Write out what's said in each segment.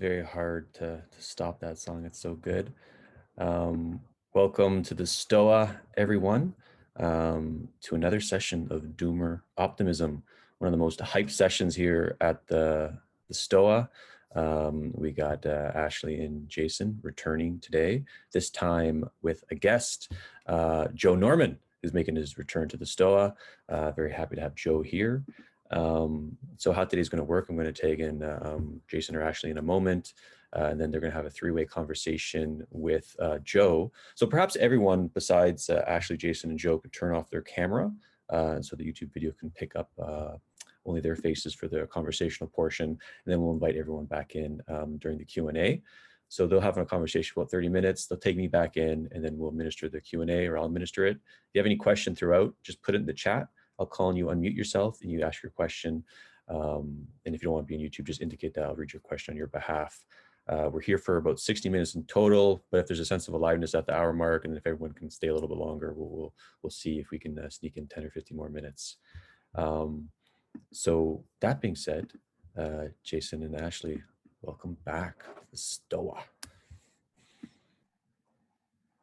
very hard to stop that song. It's so good. Um, Welcome to the Stoa, everyone, to another session of Doomer Optimism, one of the most hyped sessions here at the Stoa. We got Ashley and Jason returning today, this time with a guest, Joe Norman, who's making his return to the Stoa. Very happy to have Joe here. So how today's going to work, I'm going to take in Jason or Ashley in a moment, and then they're going to have a three-way conversation with Joe. So perhaps everyone besides Ashley, Jason, and Joe could turn off their camera, so the YouTube video can pick up only their faces for the conversational portion, and then we'll invite everyone back in during the Q&A. So they'll have a conversation for about 30 minutes. They'll take me back in, and then we'll administer the Q&A, or I'll administer it. If you have any question throughout, just put it in the chat. I'll call on you, unmute yourself, and you ask your question. And if you don't want to be on YouTube, just indicate that I'll read your question on your behalf. We're here for about 60 minutes in total, but if there's a sense of aliveness at the hour mark, and if everyone can stay a little bit longer, we'll see if we can sneak in 10 or 15 more minutes. So that being said, Jason and Ashley, welcome back to the Stoa.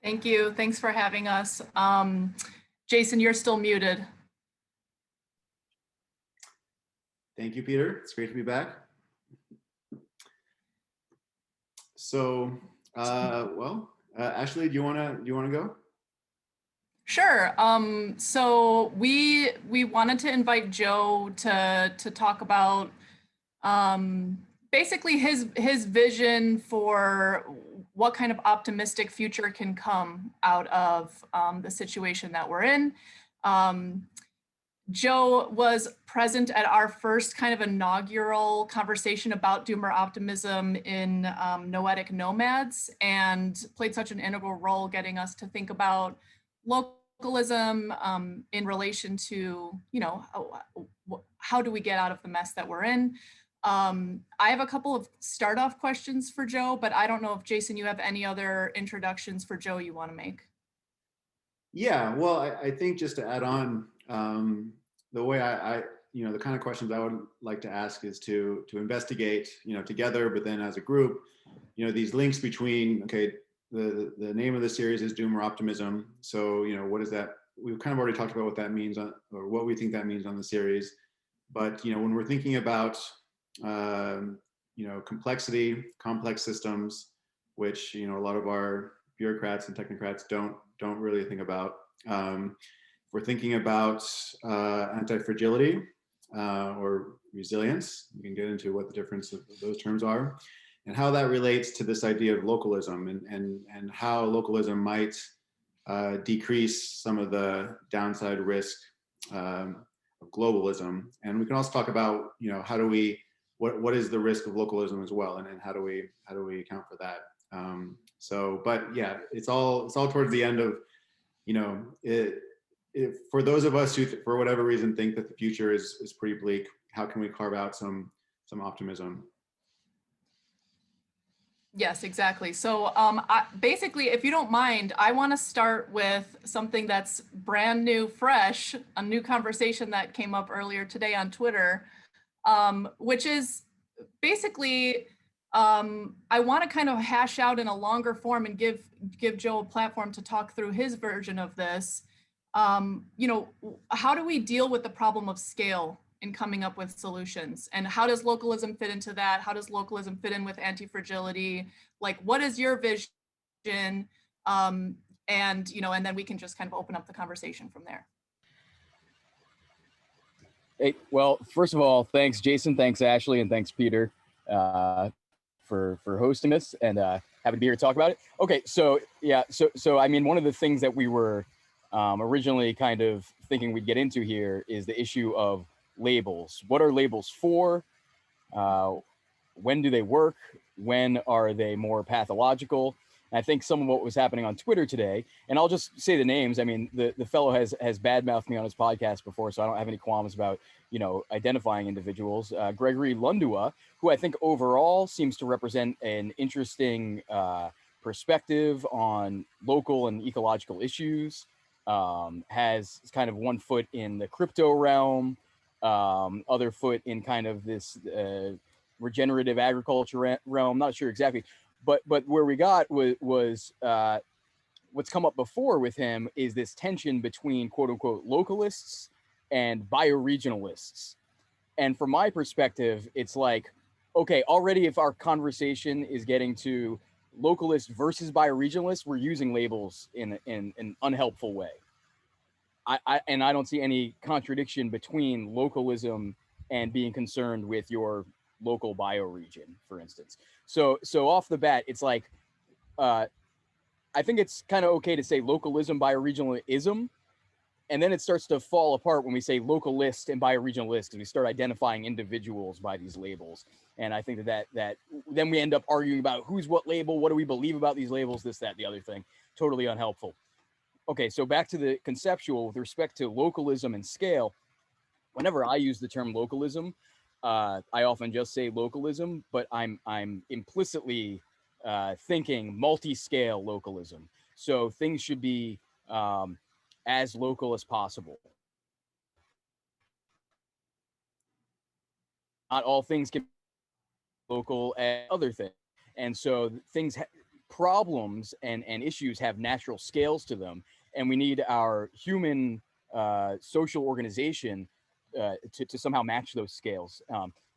Thank you. Thanks for having us. Jason, you're still muted. Thank you, Peter. It's great to be back. So, Ashley, do you wanna go? Sure. So we wanted to invite Joe to talk about basically his vision for what kind of optimistic future can come out of the situation that we're in. Joe was present at our first kind of inaugural conversation about Doomer Optimism in Noetic Nomads, and played such an integral role getting us to think about localism in relation to, how do we get out of the mess that we're in? I have a couple of start-off questions for Joe, but I don't know if, Jason, you have any other introductions for Joe you want to make? Yeah, well, I think just to add on, the way the kind of questions I would like to ask is to investigate, together, but then as a group, these links between, okay, the name of the series is Doomer Optimism. So, what is that? We've kind of already talked about what that means or what we think that means on the series. But, when we're thinking about, complexity, complex systems, which, a lot of our bureaucrats and technocrats don't really think about. We're thinking about antifragility or resilience. We can get into what the difference of those terms are, and how that relates to this idea of localism, and how localism might decrease some of the downside risk of globalism. And we can also talk about, how do we, what is the risk of localism as well, and how do we account for that? But yeah, it's all towards the end of, for those of us who, for whatever reason, think that the future is pretty bleak, how can we carve out some optimism? Yes, exactly. So basically, if you don't mind, I want to start with something that's brand new, fresh, a new conversation that came up earlier today on Twitter, which is basically, I want to kind of hash out in a longer form and give Joe a platform to talk through his version of this. How do we deal with the problem of scale in coming up with solutions? And how does localism fit into that? How does localism fit in with antifragility? Like, what is your vision? And then we can just kind of open up the conversation from there. Hey, well, first of all, thanks, Jason. Thanks, Ashley. And thanks, Peter, for hosting this, and happy to be here to talk about it. Okay, so yeah, so I mean, one of the things that we were originally kind of thinking we'd get into here is the issue of labels. What are labels for? When do they work? When are they more pathological? And I think some of what was happening on Twitter today, and I'll just say the names. I mean, the fellow has badmouthed me on his podcast before, so I don't have any qualms about, identifying individuals. Gregory Lundua, who I think overall seems to represent an interesting perspective on local and ecological issues, has kind of one foot in the crypto realm, other foot in kind of this regenerative agriculture realm. Not sure exactly, but where we got was what's come up before with him is this tension between quote unquote localists and bioregionalists. And from my perspective, it's like, okay, already if our conversation is getting to localist versus bioregionalist, we're using labels in an unhelpful way. And I don't see any contradiction between localism and being concerned with your local bioregion, for instance. So off the bat, it's like, I think it's kind of okay to say localism, bioregionalism, and then it starts to fall apart when we say localist and bioregionalist, because we start identifying individuals by these labels. And I think that then we end up arguing about who's what label, what do we believe about these labels, this, that, the other thing. Totally unhelpful. Okay, so back to the conceptual with respect to localism and scale. Whenever I use the term localism, I often just say localism, but I'm implicitly thinking multi-scale localism. So things should be as local as possible. Not all things can be local and other things. And so problems and issues have natural scales to them. And we need our human social organization to somehow match those scales.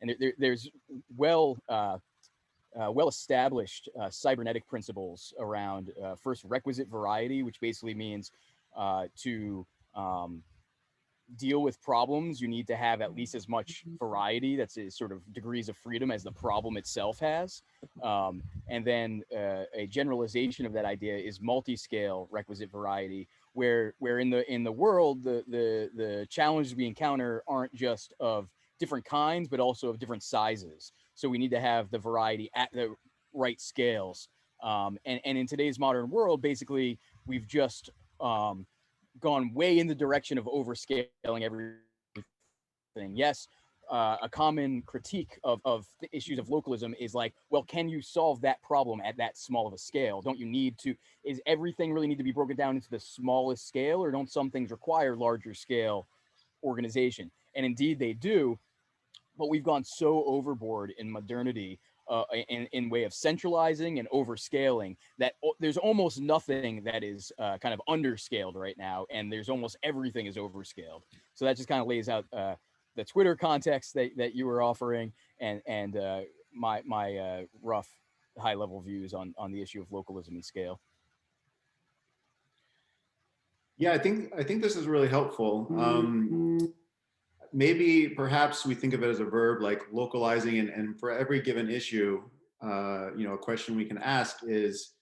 And there's well-established cybernetic principles around first requisite variety, which basically means to deal with problems, you need to have at least as much variety, that's a sort of degrees of freedom, as the problem itself has. And then a generalization of that idea is multi-scale requisite variety, where in the world, the challenges we encounter aren't just of different kinds, but also of different sizes. So we need to have the variety at the right scales. And in today's modern world, basically, we've just gone way in the direction of overscaling everything. Yes, a common critique of the issues of localism is like, well, can you solve that problem at that small of a scale? Don't you need to, is everything really need to be broken down into the smallest scale, or don't some things require larger scale organization? And indeed they do, but we've gone so overboard in modernity in way of centralizing and overscaling that there's almost nothing that is kind of underscaled right now, and there's almost everything is overscaled. So that just kind of lays out the Twitter context that you were offering, and my rough high level views on the issue of localism and scale. Yeah, I think this is really helpful. Maybe perhaps we think of it as a verb, like localizing, and for every given issue, a question we can ask is,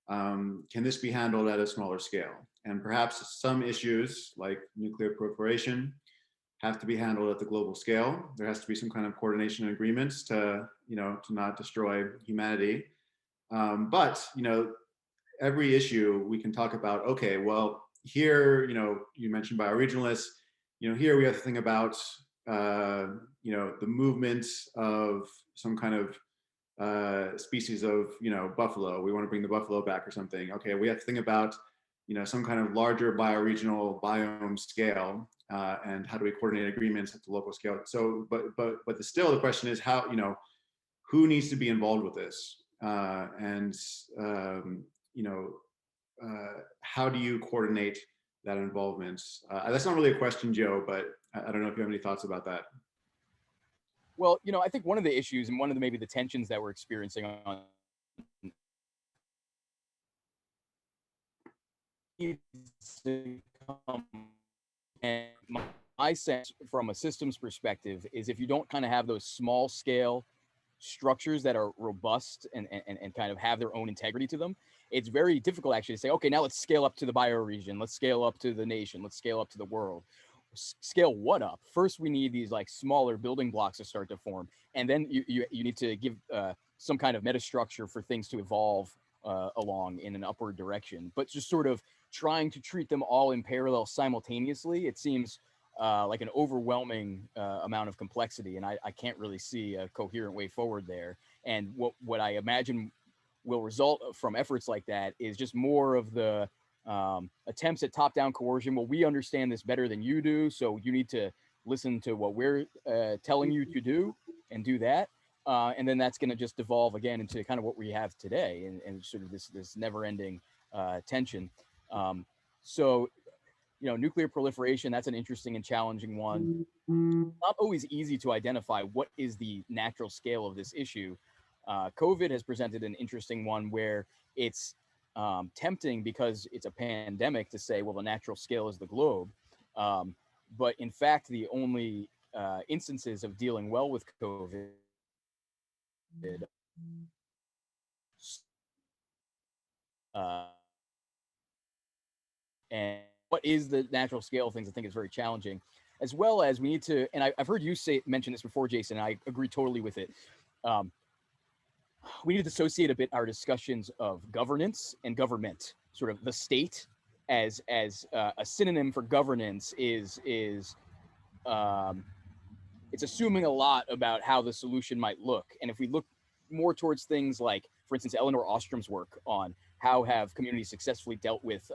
can this be handled at a smaller scale? And perhaps some issues like nuclear proliferation have to be handled at the global scale. There has to be some kind of coordination and agreements to not destroy humanity. But every issue we can talk about, okay, well, here, you mentioned bioregionalists, here we have to think about, the movement of some kind of species of, buffalo. We want to bring the buffalo back or something. Okay, we have to think about, some kind of larger bioregional biome scale, and how do we coordinate agreements at the local scale? So, but still the question is how, who needs to be involved with this? And how do you coordinate that involvement? That's not really a question, Joe, but I don't know if you have any thoughts about that. Well, I think one of the issues and one of maybe the tensions that we're experiencing on and my sense from a systems perspective is, if you don't kind of have those small scale structures that are robust and kind of have their own integrity to them, it's very difficult actually to say, okay, now let's scale up to the bioregion, let's scale up to the nation, let's scale up to the world. Scale what up? First, we need these like smaller building blocks to start to form, and then you need to give some kind of metastructure for things to evolve along in an upward direction. But just sort of trying to treat them all in parallel simultaneously, it seems like an overwhelming amount of complexity, and I can't really see a coherent way forward there. And what I imagine will result from efforts like that is just more of the attempts at top-down coercion. Well, we understand this better than you do, so you need to listen to what we're telling you to do and do that. and then that's going to just devolve again into kind of what we have today, and sort of this never-ending tension. So, nuclear proliferation, that's an interesting and challenging one. Not always easy to identify what is the natural scale of this issue. COVID has presented an interesting one where it's tempting because it's a pandemic to say, well, the natural scale is the globe. But in fact, the only instances of dealing well with COVID and what is the natural scale of things, I think is very challenging, as well as we need to, and I've heard you mention this before, Jason, and I agree totally with it. We need to dissociate a bit our discussions of governance and government. Sort of the state as a synonym for governance is it's assuming a lot about how the solution might look. And if we look more towards things like, for instance, Elinor Ostrom's work on how have communities successfully dealt with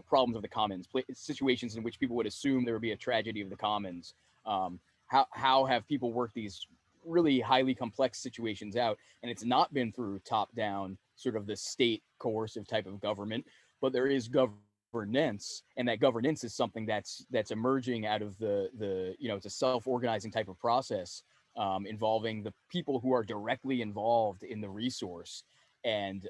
problems of the commons, situations in which people would assume there would be a tragedy of the commons, how have people worked these really highly complex situations out, and it's not been through top-down sort of the state coercive type of government, but there is governance, and that governance is something that's emerging out of the it's a self-organizing type of process involving the people who are directly involved in the resource, and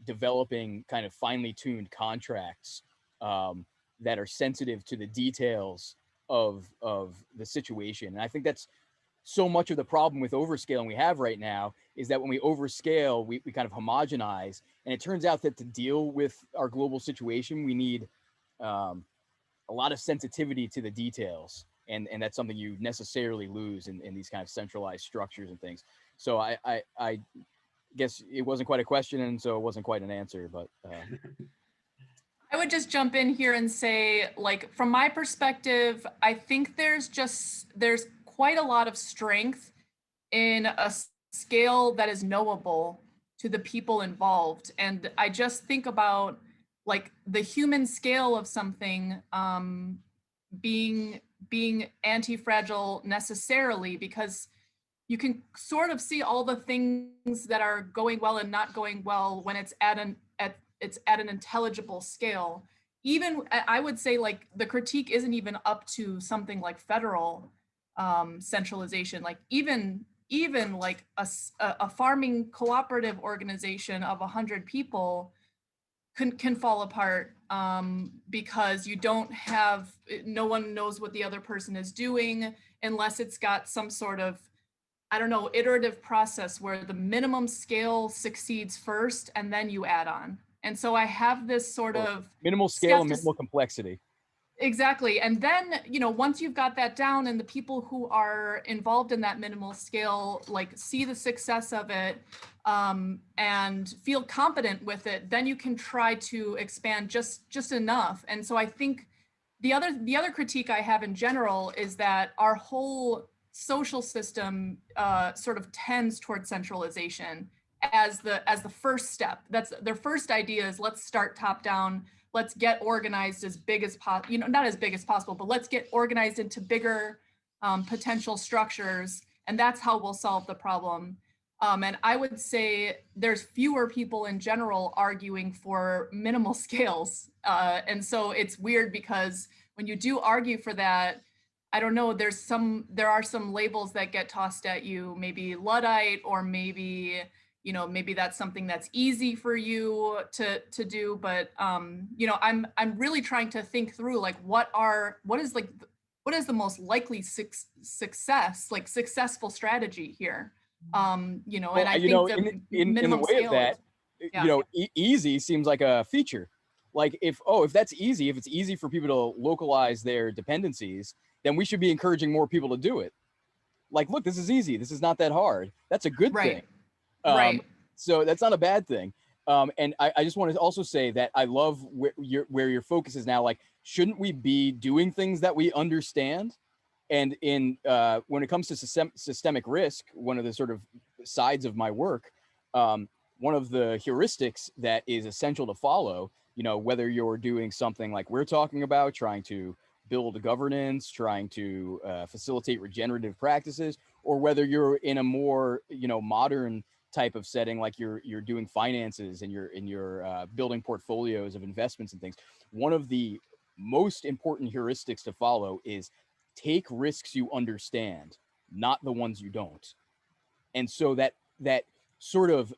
developing kind of finely tuned contracts that are sensitive to the details of the situation. And I think that's so much of the problem with overscaling we have right now, is that when we overscale, we kind of homogenize. And it turns out that to deal with our global situation, we need a lot of sensitivity to the details. And that's something you necessarily lose in these kind of centralized structures and things. So I guess it wasn't quite a question, and so it wasn't quite an answer, but I would just jump in here and say, like, from my perspective, I think there's quite a lot of strength in a scale that is knowable to the people involved. And I just think about like the human scale of something being anti-fragile necessarily, because you can sort of see all the things that are going well and not going well when it's at an intelligible scale. Even I would say, like, the critique isn't even up to something like federal centralization. Like even like a farming cooperative organization of 100 people can fall apart because no one knows what the other person is doing unless it's got some sort of, I don't know, iterative process where the minimum scale succeeds first and then you add on. And so I have this sort of minimal scale and minimal complexity. Exactly. And then, once you've got that down and the people who are involved in that minimal scale, like, see the success of it and feel competent with it, then you can try to expand just enough. And so I think the other critique I have in general is that our whole social system sort of tends towards centralization as the first step. That's their first idea, is let's start top down. Let's get organized as big as possible, not as big as possible, but let's get organized into bigger potential structures. And that's how we'll solve the problem. And I would say there's fewer people in general arguing for minimal scales. And so it's weird because when you do argue for that, I don't know, there are some labels that get tossed at you, maybe Luddite, or maybe that's something that's easy for you to do. But I'm really trying to think through, like, what is the most likely success, like successful strategy here? And I think in the way of that, easy seems like a feature. Like if it's easy for people to localize their dependencies, then we should be encouraging more people to do it. Like, look, this is easy. This is not that hard. That's a good thing. Right. So that's not a bad thing. And I just want to also say that I love where your focus is now. Like, shouldn't we be doing things that we understand? And when it comes to systemic risk, one of the sort of sides of my work, one of the heuristics that is essential to follow, whether you're doing something like we're talking about, trying to build governance, trying to facilitate regenerative practices, or whether you're in a more, modern type of setting, like you're doing finances and you're building portfolios of investments and things. One of the most important heuristics to follow is take risks you understand, not the ones you don't. And so that sort of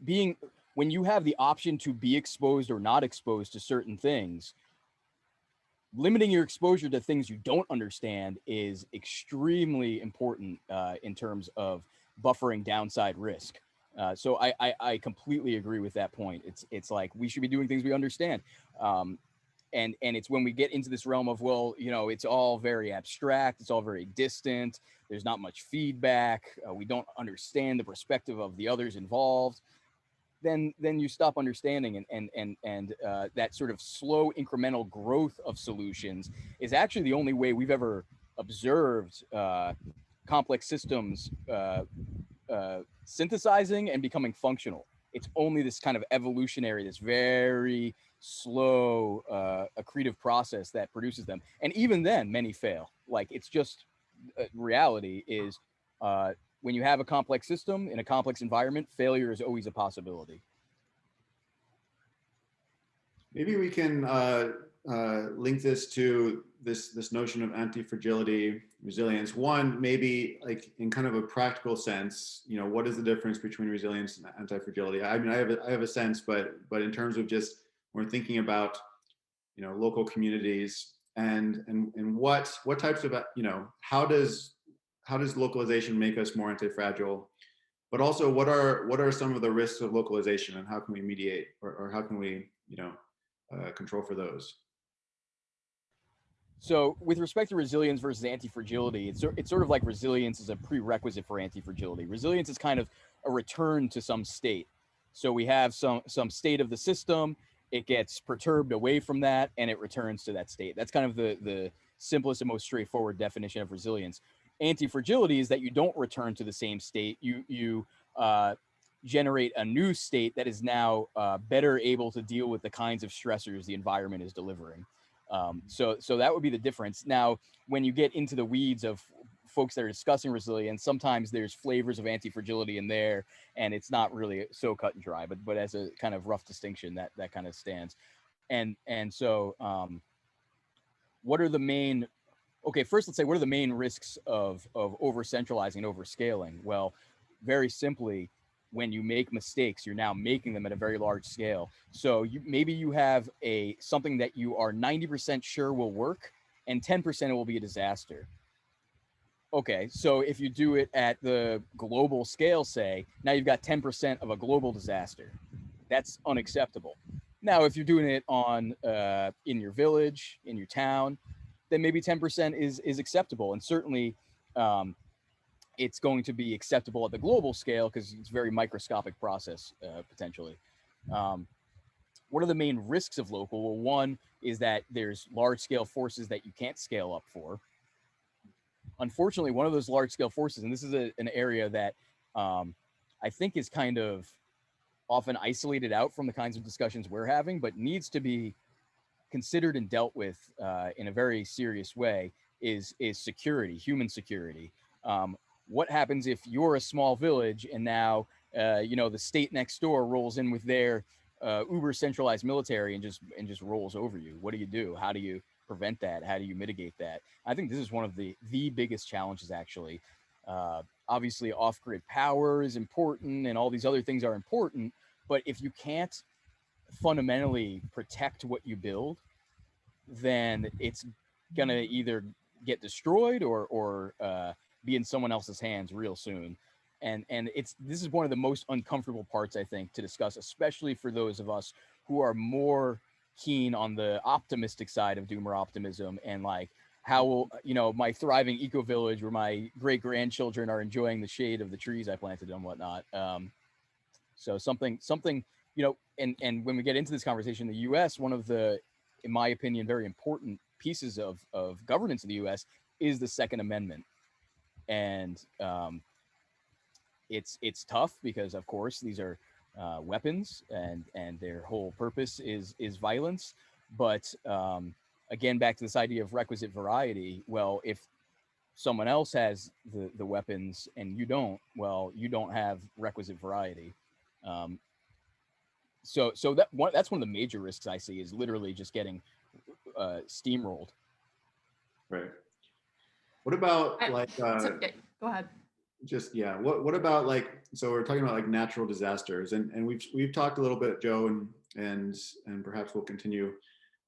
being, when you have the option to be exposed or not exposed to certain things, limiting your exposure to things you don't understand is extremely important in terms of buffering downside risk. So I completely agree with that point. It's like we should be doing things we understand. And it's when we get into this realm of, well, it's all very abstract, it's all very distant, there's not much feedback, we don't understand the perspective of the others involved, then you stop understanding, and that sort of slow incremental growth of solutions is actually the only way we've ever observed complex systems synthesizing and becoming functional. It's only this kind of evolutionary, this very slow accretive process that produces them. And even then, many fail. Like, it's just reality is when you have a complex system in a complex environment, failure is always a possibility. Maybe we can link this to this notion of antifragility, resilience. One, maybe like in kind of a practical sense, what is the difference between resilience and antifragility? I mean, I have a sense, but in terms of just when we're thinking about local communities and what types of how does localization make us more anti-fragile? But also, what are some of the risks of localization, and how can we mediate, or how can we control for those? So with respect to resilience versus anti-fragility, it's sort of like resilience is a prerequisite for anti-fragility. Resilience is kind of a return to some state. So we have some state of the system, it gets perturbed away from that, and it returns to that state. That's kind of the simplest and most straightforward definition of resilience. Anti-fragility is that you don't return to the same state. You generate a new state that is now better able to deal with the kinds of stressors the environment is delivering. So that would be the difference. Now, when you get into the weeds of folks that are discussing resilience, sometimes there's flavors of anti-fragility in there, and it's not really so cut and dry, but as a kind of rough distinction, that kind of stands. And so what are the main, okay, first let's say, what are the main risks of over-centralizing and over-scaling? Well, very simply, when you make mistakes, you're now making them at a very large scale. So maybe you have something that you are 90% sure will work, and 10% it will be a disaster. Okay, so if you do it at the global scale, say, now you've got 10% of a global disaster. That's unacceptable. Now, if you're doing it in your village, in your town, then maybe 10% is acceptable. And certainly, it's going to be acceptable at the global scale because it's a very microscopic process, potentially. What are the main risks of local? Well, one is that there's large-scale forces that you can't scale up for. Unfortunately, one of those large-scale forces, and this is an area that I think is kind of often isolated out from the kinds of discussions we're having, but needs to be considered and dealt with in a very serious way, is security, human security. What happens if you're a small village and now the state next door rolls in with their uber centralized military and just rolls over you? What do? How do you prevent that? How do you mitigate that? I think this is one of the biggest challenges, actually. Obviously, off-grid power is important, and all these other things are important. But if you can't fundamentally protect what you build, then it's gonna either get destroyed or be in someone else's hands real soon. And this is one of the most uncomfortable parts, I think, to discuss, especially for those of us who are more keen on the optimistic side of Doomer optimism, and like, how will my thriving eco village where my great grandchildren are enjoying the shade of the trees I planted and whatnot. So something, and when we get into this conversation in the US, one of the, in my opinion, very important pieces of governance in the US is the Second Amendment. And it's tough because, of course, these are weapons, and their whole purpose is violence. But again, back to this idea of requisite variety. Well, if someone else has the weapons and you don't, well, you don't have requisite variety. So that's one of the major risks I see, is literally just getting steamrolled. Right. What about Go ahead. just, yeah, what about like, so we're talking about like natural disasters, and we've talked a little bit, Joe, and perhaps we'll continue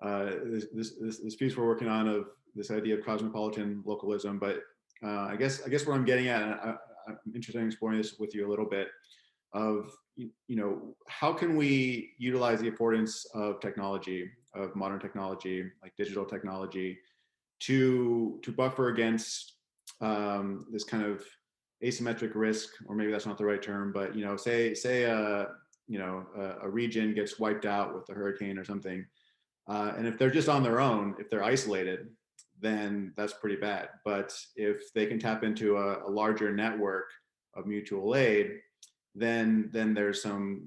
this piece we're working on of this idea of cosmopolitan localism. But I guess what I'm getting at, and I'm interested in exploring this with you a little bit, of how can we utilize the affordance of technology, of modern technology, like digital technology, to buffer against this kind of asymmetric risk, or maybe that's not the right term, but say a region gets wiped out with a hurricane or something, and if they're just on their own, if they're isolated, then that's pretty bad. But if they can tap into a larger network of mutual aid, then there's some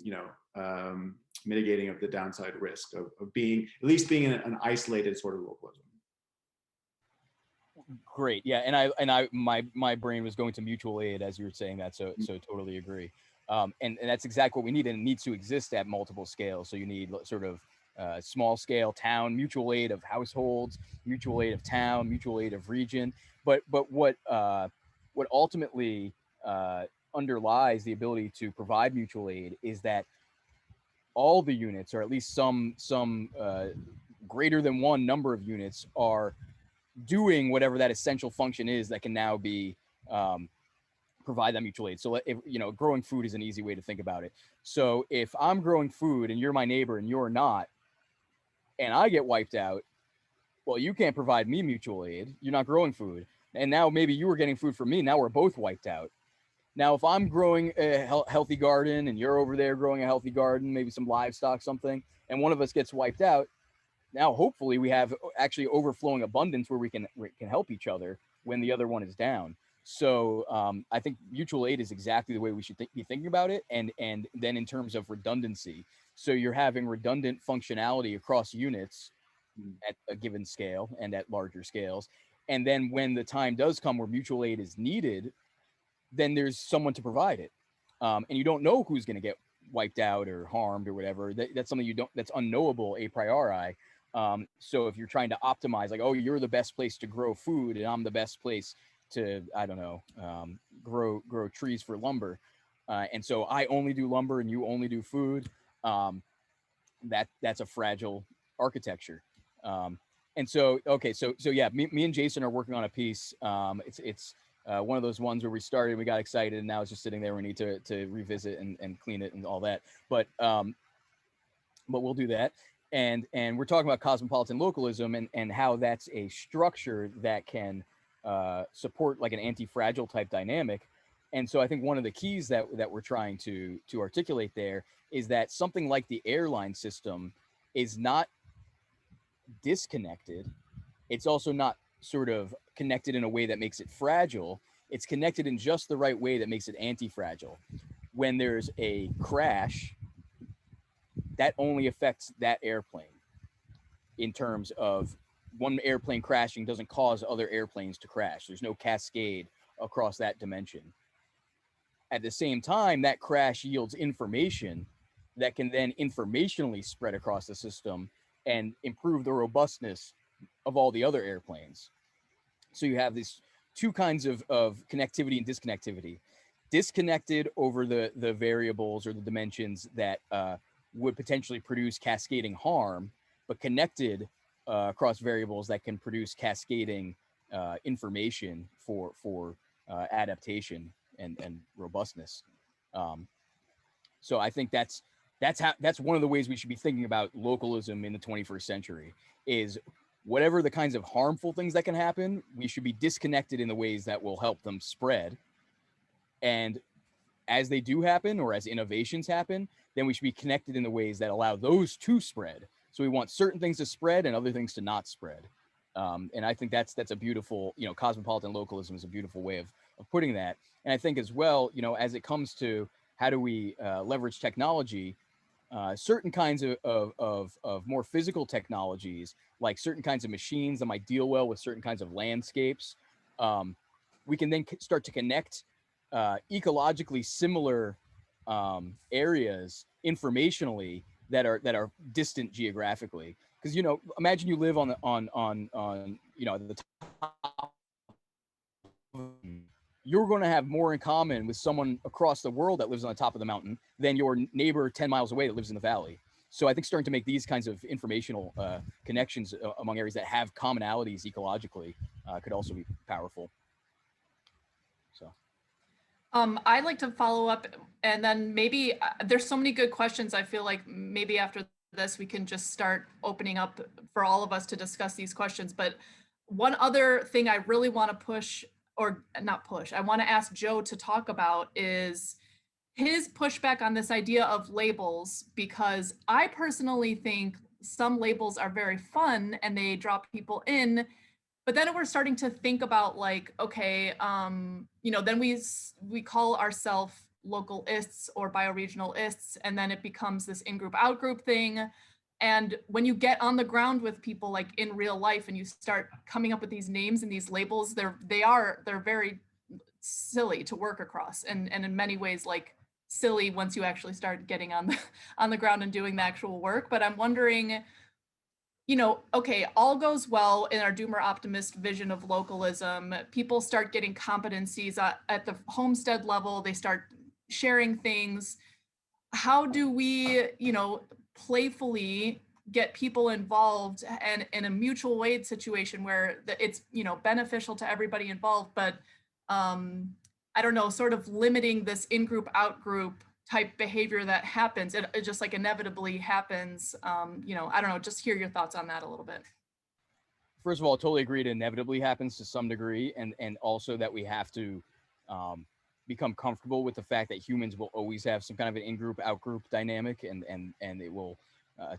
mitigating of the downside risk of being, at least being an isolated sort of localism. Great. Yeah. And I my brain was going to mutual aid as you were saying that. So totally agree. And that's exactly what we need. And it needs to exist at multiple scales. So you need sort of small scale town, mutual aid of households, mutual aid of town, mutual aid of region. But what ultimately underlies the ability to provide mutual aid is that all the units, or at least some greater than one number of units, are doing whatever that essential function is that can now be provide that mutual aid. So if, growing food is an easy way to think about it. So if I'm growing food and you're my neighbor and you're not, and I get wiped out, well, you can't provide me mutual aid. You're not growing food. And now maybe you were getting food from me. Now we're both wiped out. Now, if I'm growing a healthy garden and you're over there growing a healthy garden, maybe some livestock, something, and one of us gets wiped out, now hopefully we have actually overflowing abundance where we can help each other when the other one is down. So I think mutual aid is exactly the way we should be thinking about it. And then in terms of redundancy, so you're having redundant functionality across units at a given scale and at larger scales. And then when the time does come where mutual aid is needed, then there's someone to provide it. And you don't know who's going to get wiped out or harmed or whatever. That's something that's unknowable a priori. So if you're trying to optimize, like, oh, you're the best place to grow food and I'm the best place to, I don't know, grow trees for lumber. And so I only do lumber and you only do food. That's a fragile architecture. And so, okay, so yeah, me and Jason are working on a piece. It's one of those ones where we started, we got excited, and now it's just sitting there. We need to revisit and clean it and all that. But we'll do that. And we're talking about cosmopolitan localism and how that's a structure that can support like an anti-fragile type dynamic. And so I think one of the keys that we're trying to articulate there is that something like the airline system is not disconnected. It's also not sort of connected in a way that makes it fragile. It's connected in just the right way that makes it anti-fragile. When there's a crash, that only affects that airplane. In terms of one airplane crashing doesn't cause other airplanes to crash. There's no cascade across that dimension. At the same time, that crash yields information that can then informationally spread across the system and improve the robustness of all the other airplanes. So you have these two kinds of connectivity and disconnectivity. Disconnected over the variables or the dimensions that would potentially produce cascading harm, but connected across variables that can produce cascading information for adaptation and robustness. So I think that's one of the ways we should be thinking about localism in the 21st century, is whatever the kinds of harmful things that can happen, we should be disconnected in the ways that will help them spread. And as they do happen, or as innovations happen, then we should be connected in the ways that allow those to spread. So we want certain things to spread and other things to not spread. And I think that's a beautiful, cosmopolitan localism is a beautiful way of putting that. And I think as well, as it comes to how do we leverage technology, certain kinds of more physical technologies, like certain kinds of machines that might deal well with certain kinds of landscapes, we can then start to connect ecologically similar areas informationally that are distant geographically. Because, you know, imagine you live on you know, the top, you're going to have more in common with someone across the world that lives on the top of the mountain than your neighbor 10 miles away that lives in the valley. So I think starting to make these kinds of informational connections among areas that have commonalities ecologically could also be powerful. So. I'd like to follow up, and then maybe there's so many good questions. I feel like maybe after this, we can just start opening up for all of us to discuss these questions. But one other thing I really want to push, or not push, I want to ask Joe to talk about is his pushback on this idea of labels, because I personally think some labels are very fun and they draw people in. But then we're starting to think about like, okay, you know, then we call ourselves localists or bioregionalists, and then it becomes this in-group, out-group thing. And when you get on the ground with people like in real life and you start coming up with these names and these labels, they're very silly to work across, and in many ways like silly once you actually start getting on the ground and doing the actual work. But I'm wondering, you know, okay, all goes well in our Doomer optimist vision of localism. People start getting competencies at the homestead level. They start sharing things. How do we, you know, playfully get people involved and in a mutual aid situation where it's, you know, beneficial to everybody involved, but I don't know, sort of limiting this in-group, out-group type behavior that happens. It just like inevitably happens. You know, I don't know, just hear your thoughts on that a little bit. First of all, totally agree it inevitably happens to some degree, and also that we have to become comfortable with the fact that humans will always have some kind of an in-group, out-group dynamic, and it will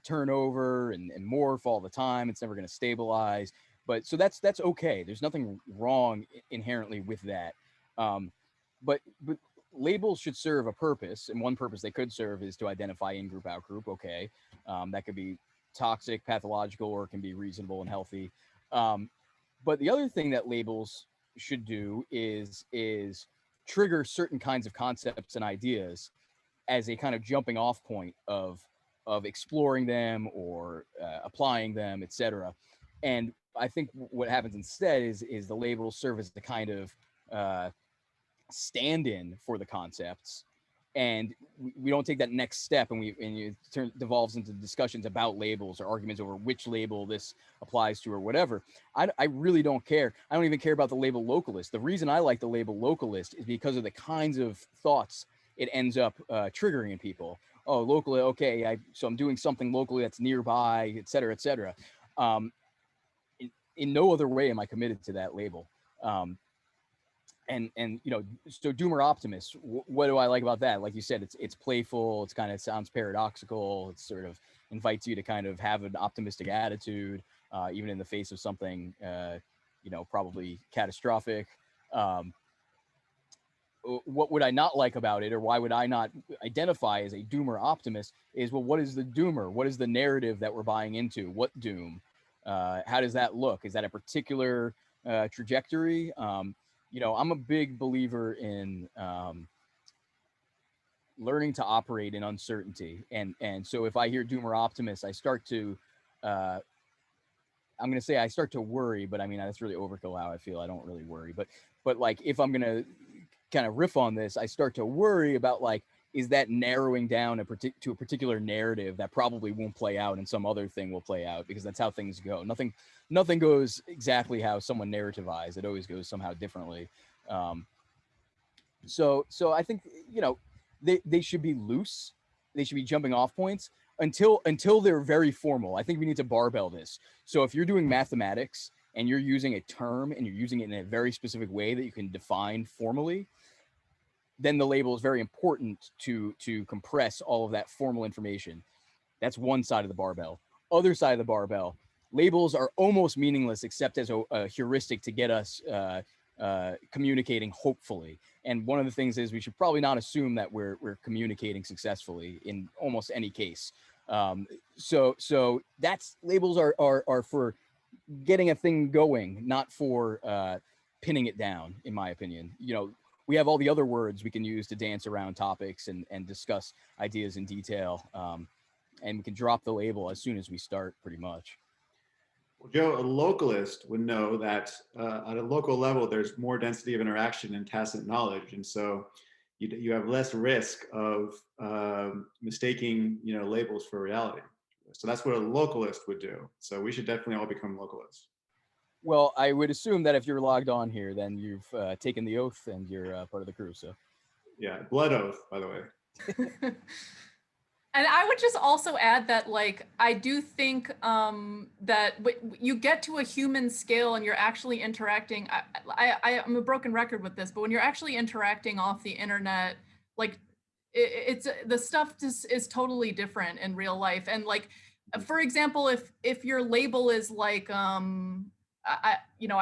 turn over and morph all the time. It's never going to stabilize. But so that's okay. There's nothing wrong inherently with that. But labels should serve a purpose, and one purpose they could serve is to identify in-group, out-group. Okay, that could be toxic, pathological, or it can be reasonable and healthy. But the other thing that labels should do is trigger certain kinds of concepts and ideas as a kind of jumping off point of exploring them or applying them, etc. And I think what happens instead is the labels serve as the kind of stand-in for the concepts, and we don't take that next step, and it devolves into discussions about labels or arguments over which label this applies to or whatever. I really don't care. I don't even care about the label localist. The reason I like the label localist is because of the kinds of thoughts it ends up triggering in people. Oh, locally, okay, so I'm doing something locally that's nearby, et cetera, et cetera. In no other way am I committed to that label. And you know, so Doomer optimist, what do I like about that? Like you said, it's playful, it's kind of sounds paradoxical, it sort of invites you to kind of have an optimistic attitude, even in the face of something, you know, probably catastrophic. What would I not like about it, or why would I not identify as a Doomer optimist is, well, what is the Doomer? What is the narrative that we're buying into? What doom? How does that look? Is that a particular trajectory? You know, I'm a big believer in learning to operate in uncertainty. And so if I hear Doomer optimist, I start to, I'm going to say I start to worry, but I mean, that's really overkill how I feel. I don't really worry, but like, if I'm going to kind of riff on this, I start to worry about like, is that narrowing down to a particular narrative that probably won't play out and some other thing will play out, because that's how things go. Nothing goes exactly how someone narrativized. It always goes somehow differently. So I think, you know, they should be loose. They should be jumping off points until they're very formal. I think we need to barbell this. So if you're doing mathematics and you're using a term and you're using it in a very specific way that you can define formally, then the label is very important to compress all of that formal information. That's one side of the barbell. Other side of the barbell, labels are almost meaningless except as a heuristic to get us communicating hopefully. And one of the things is we should probably not assume that we're communicating successfully in almost any case. So that's labels are for getting a thing going, not for pinning it down, in my opinion. You know, we have all the other words we can use to dance around topics and discuss ideas in detail. And we can drop the label as soon as we start, pretty much. Well, Joe, a localist would know that at a local level, there's more density of interaction and tacit knowledge. And so you have less risk of mistaking, labels for reality. So that's what a localist would do. So we should definitely all become localists. Well, I would assume that if you're logged on here, then you've taken the oath and you're part of the crew. So, yeah, blood oath, by the way. And I would just also add that, like, I do think that you get to a human scale and you're actually interacting. I'm a broken record with this, but when you're actually interacting off the internet, like, it's the stuff is totally different in real life. And like, for example, if your label is like, I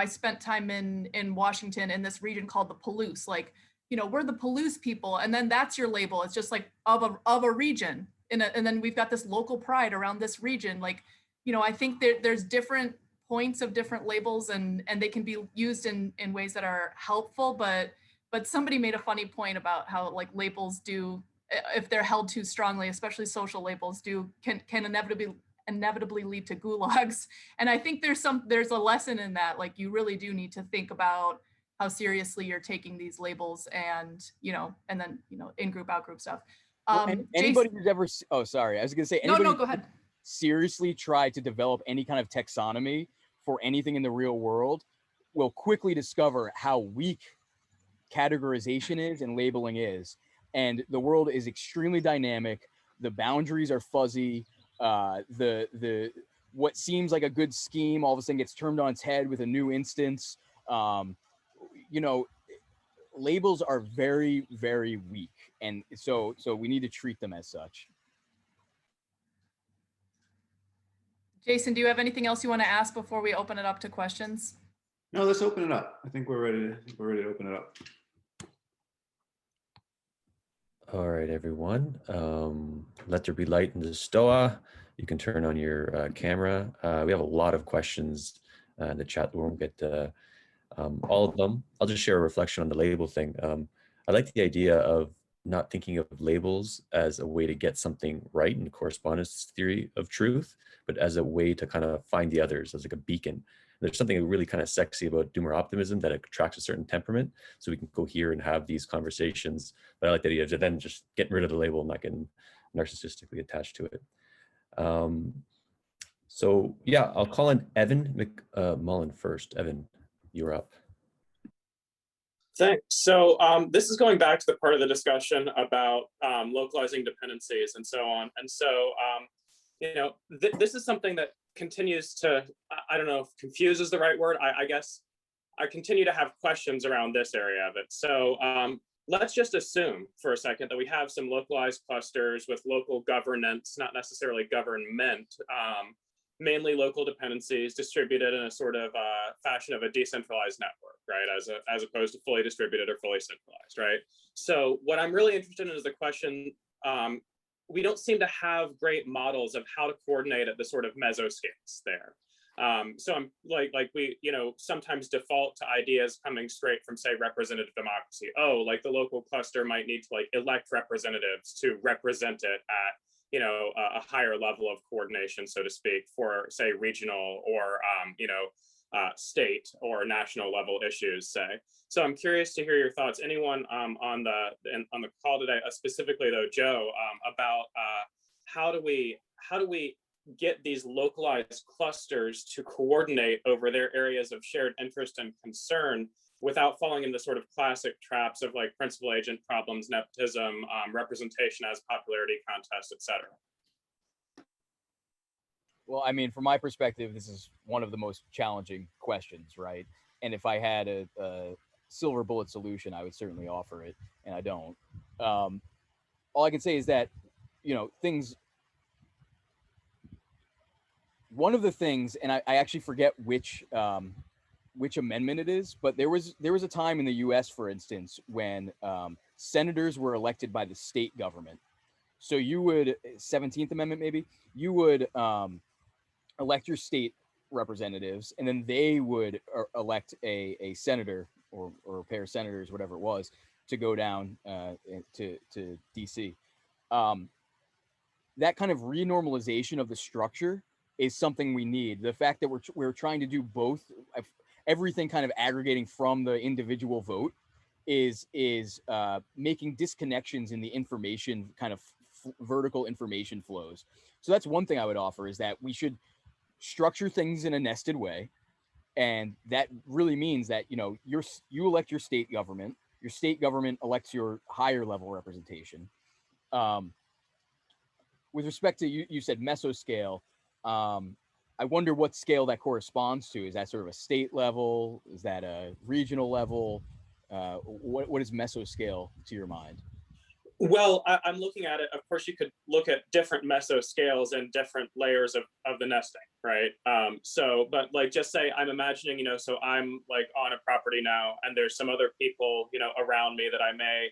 spent time in Washington in this region called the Palouse, like, we're the Palouse people, and then that's your label. It's just like of a region. And then we've got this local pride around this region. Like, I think there's different points of different labels, and they can be used in ways that are helpful. But somebody made a funny point about how, like, labels do, if they're held too strongly, especially social labels, can inevitably lead to gulags. And I think there's a lesson in that. Like, you really do need to think about how seriously you're taking these labels, and then in-group, out-group stuff. Anybody who's ever, oh, sorry, I was gonna say, no, go ahead. Seriously tried to develop any kind of taxonomy for anything in the real world will quickly discover how weak categorization is and labeling is. And the world is extremely dynamic. The boundaries are fuzzy. The what seems like a good scheme all of a sudden gets turned on its head with a new instance. Labels are very, very weak, and so we need to treat them as such. Jason, do you have anything else you want to ask before we open it up to questions? No, let's open it up. I think we're ready to open it up. All right, everyone. Let there be light in the Stoa. You can turn on your camera. We have a lot of questions in the chat. We won't get all of them. I'll just share a reflection on the label thing. I like the idea of not thinking of labels as a way to get something right in correspondence theory of truth, but as a way to kind of find the others, as like a beacon. There's something really kind of sexy about Doomer optimism, that it attracts a certain temperament, so we can go here and have these conversations. But I like the idea of then just getting rid of the label and not getting narcissistically attached to it. So yeah, I'll call in Evan McMullen first. Evan, you're up. Thanks. So this is going back to the part of the discussion about localizing dependencies and so on. And so, this is something that continues to, I don't know if confuse is the right word. I guess I continue to have questions around this area of it. So let's just assume for a second that we have some localized clusters with local governance, not necessarily government, mainly local dependencies distributed in a sort of fashion of a decentralized network, right? As opposed to fully distributed or fully centralized, right? So what I'm really interested in is the question, we don't seem to have great models of how to coordinate at the sort of mesoscales there. So I'm like we, sometimes default to ideas coming straight from, say, representative democracy. Oh, like the local cluster might need to like elect representatives to represent it at, a higher level of coordination, so to speak, for, say, regional or, state or national level issues, say. So I'm curious to hear your thoughts. Anyone on the call today, specifically though, Joe, about how do we get these localized clusters to coordinate over their areas of shared interest and concern without falling into sort of classic traps of like principal agent problems, nepotism, representation as popularity contest, et cetera? Well, I mean, from my perspective, this is one of the most challenging questions, right? And if I had a silver bullet solution, I would certainly offer it, and I don't. All I can say is that, one of the things, and I actually forget which amendment it is, but there was a time in the U.S., for instance, when senators were elected by the state government. So you would, 17th Amendment maybe, you would elect your state representatives, and then they would elect a senator or a pair of senators, whatever it was, to go down to DC. That kind of renormalization of the structure is something we need. The fact that we're trying to do both, everything kind of aggregating from the individual vote, is making disconnections in the information, kind of vertical information flows. So that's one thing I would offer, is that we should structure things in a nested way. And that really means that, you know, you elect your state government elects your higher level representation. With respect to, you said mesoscale, I wonder what scale that corresponds to. Is that sort of a state level? Is that a regional level? What is mesoscale to your mind? Well, I'm looking at it. Of course, you could look at different mesoscales and different layers of the nesting, right? But like, just say I'm imagining, you know, so I'm like on a property now, and there's some other people, you know, around me that I may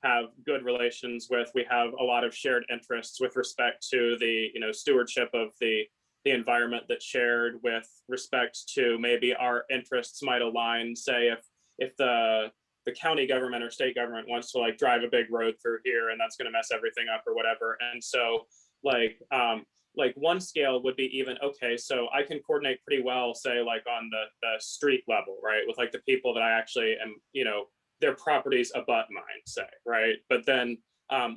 have good relations with. We have a lot of shared interests with respect to the, you know, stewardship of the environment that's shared, with respect to maybe our interests might align. Say if the county government or state government wants to like drive a big road through here, and that's going to mess everything up or whatever. And so like one scale would be even, okay, so I can coordinate pretty well, say like on the street level, right, with like the people that I actually am, you know, their properties abut mine, say, right? But then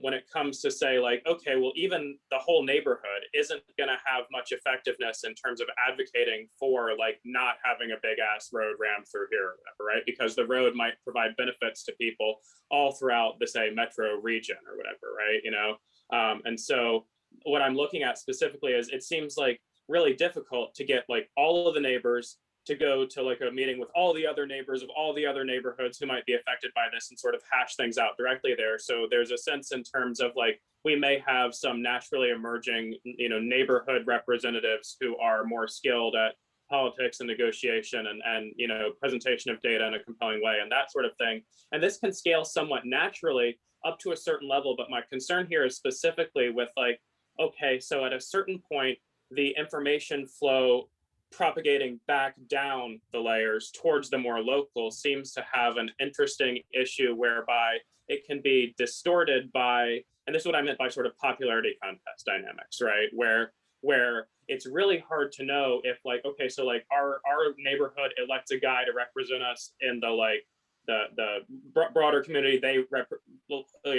when it comes to say like, okay, well, even the whole neighborhood isn't going to have much effectiveness in terms of advocating for like not having a big ass road ran through here or whatever, right? Because the road might provide benefits to people all throughout the, say, metro region or whatever, right? You know, and so what I'm looking at specifically is, it seems like really difficult to get like all of the neighbors to go to like a meeting with all the other neighbors of all the other neighborhoods who might be affected by this, and sort of hash things out directly there. So there's a sense in terms of like, we may have some naturally emerging, you know, neighborhood representatives who are more skilled at politics and negotiation and you know, presentation of data in a compelling way and that sort of thing. And this can scale somewhat naturally up to a certain level. But my concern here is specifically with like, okay, so at a certain point, the information flow propagating back down the layers towards the more local seems to have an interesting issue, whereby it can be distorted by, and this is what I meant by sort of popularity contest dynamics, right? Where it's really hard to know if like, okay, so like our neighborhood elects a guy to represent us in the like the broader community, they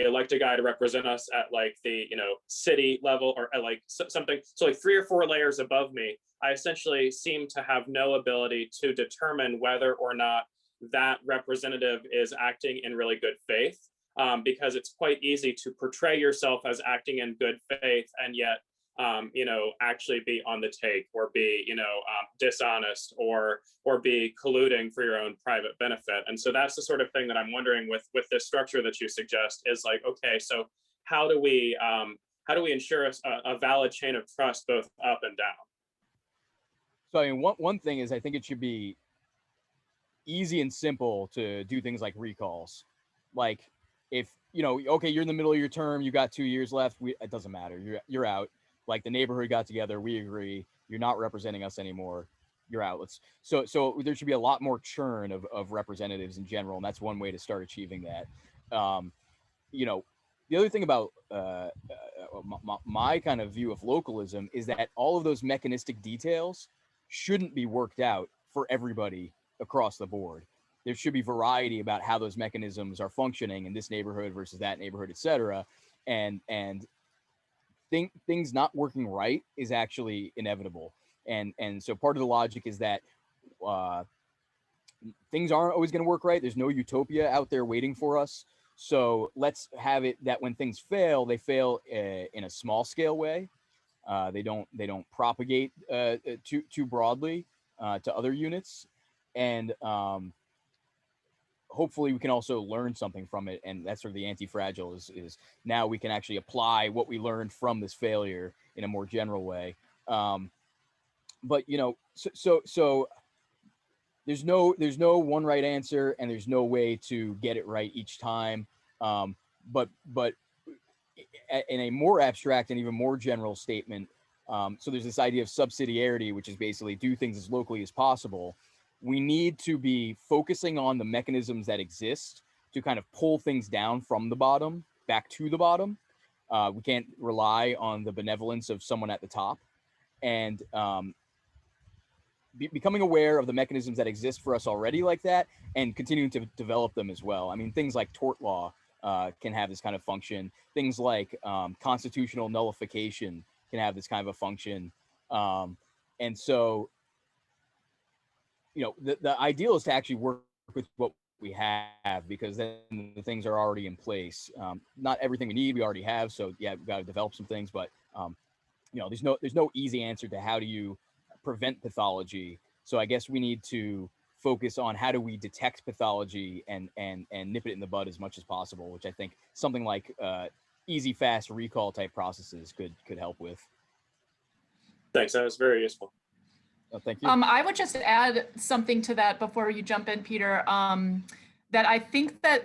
elect a guy to represent us at like the, you know, city level, or at like something, so like 3 or 4 layers above me, I essentially seem to have no ability to determine whether or not that representative is acting in really good faith, because it's quite easy to portray yourself as acting in good faith and yet you know, actually be on the take, or be, you know, dishonest, or be colluding for your own private benefit. And so that's the sort of thing that I'm wondering with this structure that you suggest, is like, okay, so how do we ensure a valid chain of trust both up and down? So I mean, one thing is, I think it should be easy and simple to do things like recalls. Like, if, you know, okay, you're in the middle of your term, you got 2 years left, it doesn't matter, you're out. Like, the neighborhood got together, we agree, you're not representing us anymore, you're out. So there should be a lot more churn of representatives in general, and that's one way to start achieving that. You know, the other thing about my kind of view of localism is that all of those mechanistic details shouldn't be worked out for everybody across the board. There should be variety about how those mechanisms are functioning in this neighborhood versus that neighborhood, et cetera. And things not working right is actually inevitable. And so part of the logic is that things aren't always going to work right. There's no utopia out there waiting for us. So let's have it that when things fail, they fail in a small scale way. They don't propagate too broadly to other units. And hopefully we can also learn something from it. And that's sort of the anti-fragile is now we can actually apply what we learned from this failure in a more general way. But, you know, so there's no one right answer, and there's no way to get it right each time. But in a more abstract and even more general statement, so there's this idea of subsidiarity, which is basically do things as locally as possible. we need to be focusing on the mechanisms that exist to kind of pull things down from the bottom back to the bottom. We can't rely on the benevolence of someone at the top, and becoming aware of the mechanisms that exist for us already like that, and continuing to develop them as well. I mean, things like tort law can have this kind of function. Things like constitutional nullification can have this kind of a function. And so, the ideal is to actually work with what we have, because then the things are already in place. Not everything we need we already have, so yeah, we've got to develop some things, but there's no easy answer to how do you prevent pathology. So I guess we need to focus on how do we detect pathology and nip it in the bud as much as possible, which I think something like easy, fast recall type processes could help with. Thanks, that was very useful. Oh, thank you. I would just add something to that before you jump in, Peter, that I think that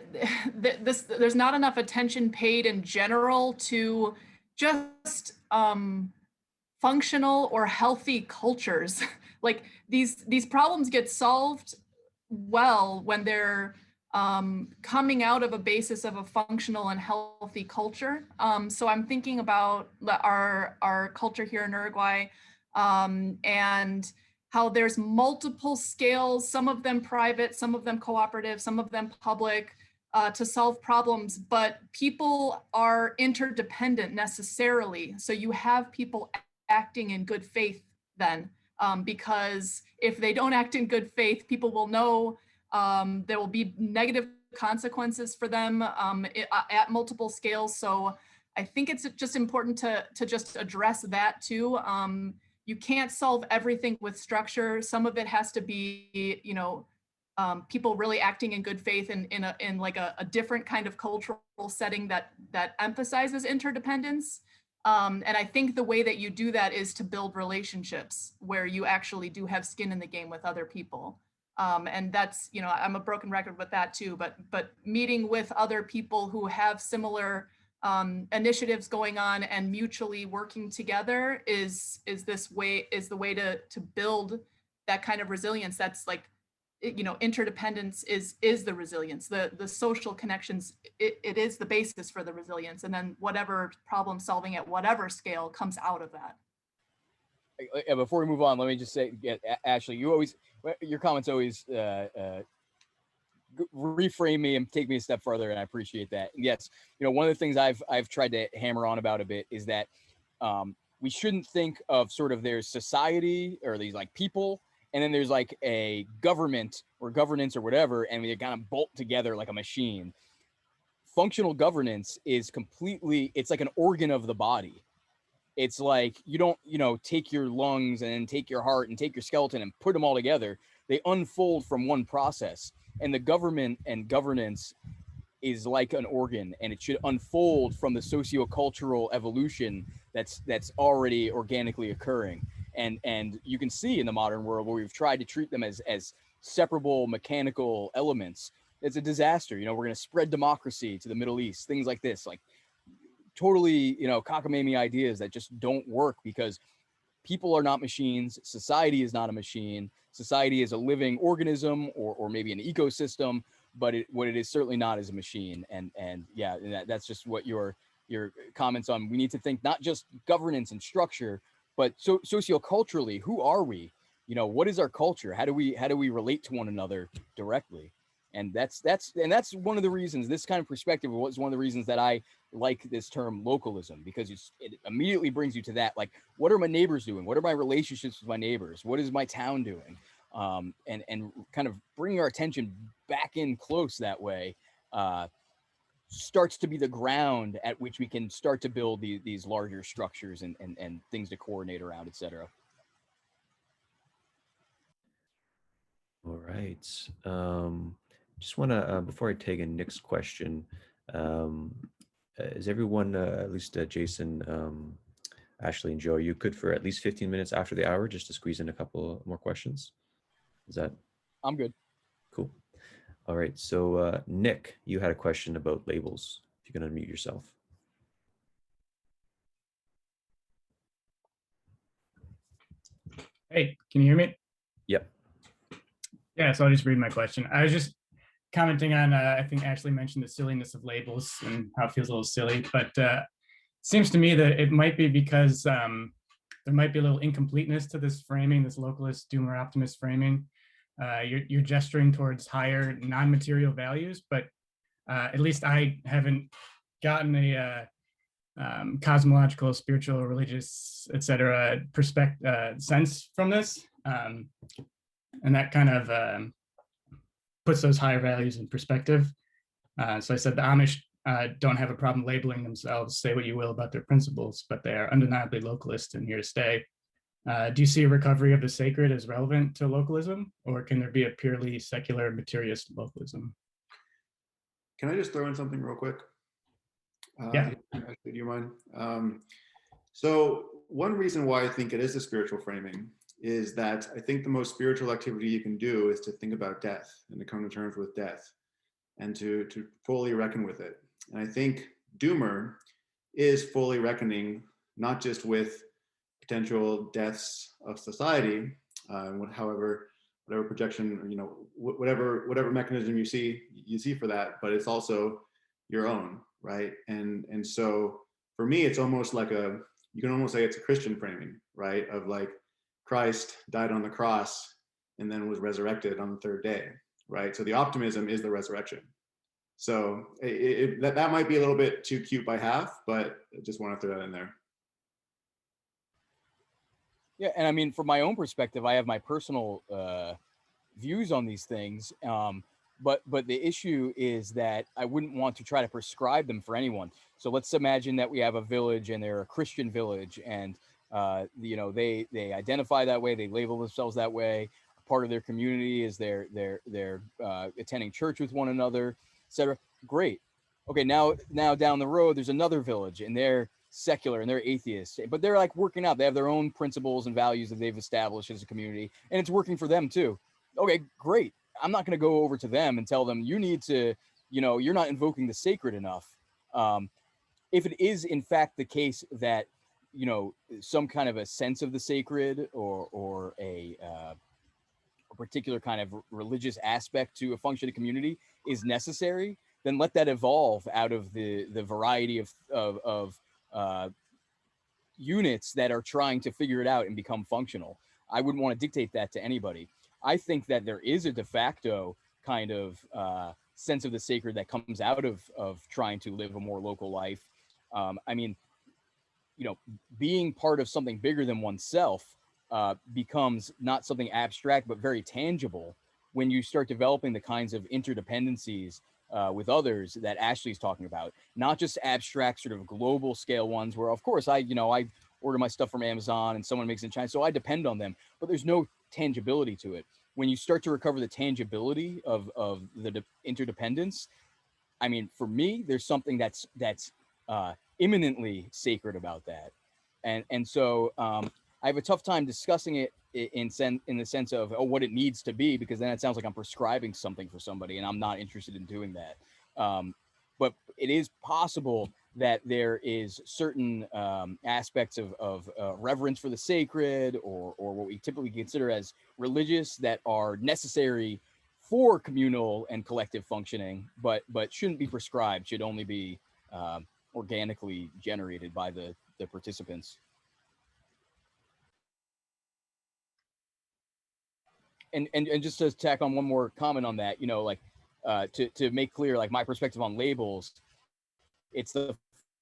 there's not enough attention paid in general to just functional or healthy cultures. Like these problems get solved well when they're coming out of a basis of a functional and healthy culture. So I'm thinking about our culture here in Uruguay, and how there's multiple scales, some of them private, some of them cooperative, some of them public, to solve problems, but people are interdependent necessarily. So you have people acting in good faith then, because if they don't act in good faith, people will know there will be negative consequences for them at multiple scales. So I think it's just important to just address that too. You can't solve everything with structure. Some of it has to be, people really acting in good faith in like a different kind of cultural setting that emphasizes interdependence. And I think the way that you do that is to build relationships where you actually do have skin in the game with other people. And that's, I'm a broken record with that too, but meeting with other people who have similar initiatives going on and mutually working together is the way to build that kind of resilience. That's like, interdependence is the resilience. The social connections, it is the basis for the resilience, and then whatever problem solving at whatever scale comes out of that. Before we move on, let me just say, Ashley, your comments always reframe me and take me a step further, and I appreciate that. And yes, one of the things I've tried to hammer on about a bit is that we shouldn't think of sort of there's society or these like people, and then there's like a government or governance or whatever, and we kind of bolt together like a machine. Functional governance is it's like an organ of the body. It's like you don't, take your lungs and take your heart and take your skeleton and put them all together. They unfold from one process. And the government and governance is like an organ, and it should unfold from the sociocultural evolution that's already organically occurring. And you can see in the modern world where we've tried to treat them as separable mechanical elements, it's a disaster. We're going to spread democracy to the Middle East, things like this, like totally, cockamamie ideas that just don't work, because people are not machines. Society is not a machine. Society is a living organism or maybe an ecosystem, but what it is certainly not is a machine. And yeah, that's just what your comments on. We need to think not just governance and structure, but socioculturally, who are we? What is our culture? How do we relate to one another directly? And that's one of the reasons, this kind of perspective was one of the reasons that I like this term localism, because it immediately brings you to that. Like, what are my neighbors doing? What are my relationships with my neighbors? What is my town doing? And kind of bringing our attention back in close that way starts to be the ground at which we can start to build these larger structures and things to coordinate around, et cetera. All right. Just want to, before I take a Nick's question, is everyone, at least Jason, Ashley, and Joe, you could for at least 15 minutes after the hour just to squeeze in a couple more questions? Is that? I'm good. Cool. All right. So Nick, you had a question about labels. If you can unmute yourself. Hey, can you hear me? Yep. Yeah, so I'll just read my question. I was just commenting on, I think Ashley mentioned the silliness of labels and how it feels a little silly, but it seems to me that it might be because there might be a little incompleteness to this framing, this localist doomer optimist framing. You're gesturing towards higher non-material values, but at least I haven't gotten a cosmological, spiritual, religious, etc. Sense from this. And that kind of puts those higher values in perspective. So I said the Amish don't have a problem labeling themselves, say what you will about their principles, but they are undeniably localist and here to stay. Do you see a recovery of the sacred as relevant to localism, or can there be a purely secular materialist localism? Can I just throw in something real quick? Yeah. Ashley, do you mind? So one reason why I think it is a spiritual framing is that I think the most spiritual activity you can do is to think about death and to come to terms with death and to fully reckon with it. And I think Doomer is fully reckoning not just with potential deaths of society, whatever projection, whatever mechanism you see for that, but it's also your own, right? And so for me, it's almost like you can almost say it's a Christian framing, right? Of like Christ died on the cross and then was resurrected on the third day, right? So the optimism is the resurrection. So that might be a little bit too cute by half, but I just want to throw that in there. Yeah, and I mean, from my own perspective, I have my personal views on these things, but the issue is that I wouldn't want to try to prescribe them for anyone. So let's imagine that we have a village and they're a Christian village, and they identify that way, they label themselves that way. Part of their community is they're attending church with one another, etc. Great. Okay, now down the road, there's another village and they're secular and they're atheists, but they're like working out. They have their own principles and values that they've established as a community, and it's working for them too. Okay, great. I'm not going to go over to them and tell them you need to, you're not invoking the sacred enough. If it is in fact the case that, some kind of a sense of the sacred or a particular kind of religious aspect to a functioning community is necessary, then let that evolve out of the variety of units that are trying to figure it out and become functional. I wouldn't want to dictate that to anybody. I think that there is a de facto kind of sense of the sacred that comes out of trying to live a more local life. I mean, being part of something bigger than oneself becomes not something abstract, but very tangible when you start developing the kinds of interdependencies with others that Ashley's talking about, not just abstract sort of global scale ones where, of course, I order my stuff from Amazon and someone makes it in China, so I depend on them, but there's no tangibility to it. When you start to recover the tangibility of the interdependence, I mean, for me, there's something that's imminently sacred about that. And so I have a tough time discussing it in the sense of what it needs to be, because then it sounds like I'm prescribing something for somebody, and I'm not interested in doing that. But it is possible that there is certain aspects of reverence for the sacred or what we typically consider as religious that are necessary for communal and collective functioning, but shouldn't be prescribed, should only be organically generated by the participants. And just to tack on one more comment on that, to make clear, like, my perspective on labels, it's the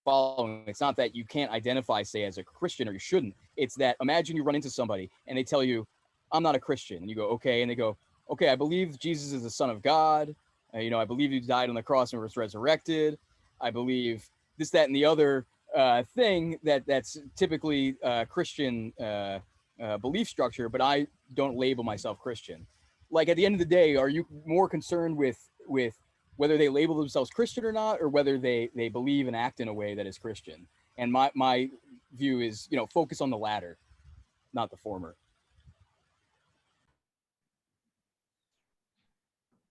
following. It's not that you can't identify, say, as a Christian, or you shouldn't. It's that imagine you run into somebody and they tell you, I'm not a Christian. And you go, okay. And they go, okay, I believe Jesus is the Son of God. I believe he died on the cross and was resurrected. I believe this, that, and the other thing that's typically Christian belief structure, but I don't label myself Christian. Like, at the end of the day, are you more concerned with whether they label themselves Christian or not, or whether they believe and act in a way that is Christian? And my view is, focus on the latter, not the former.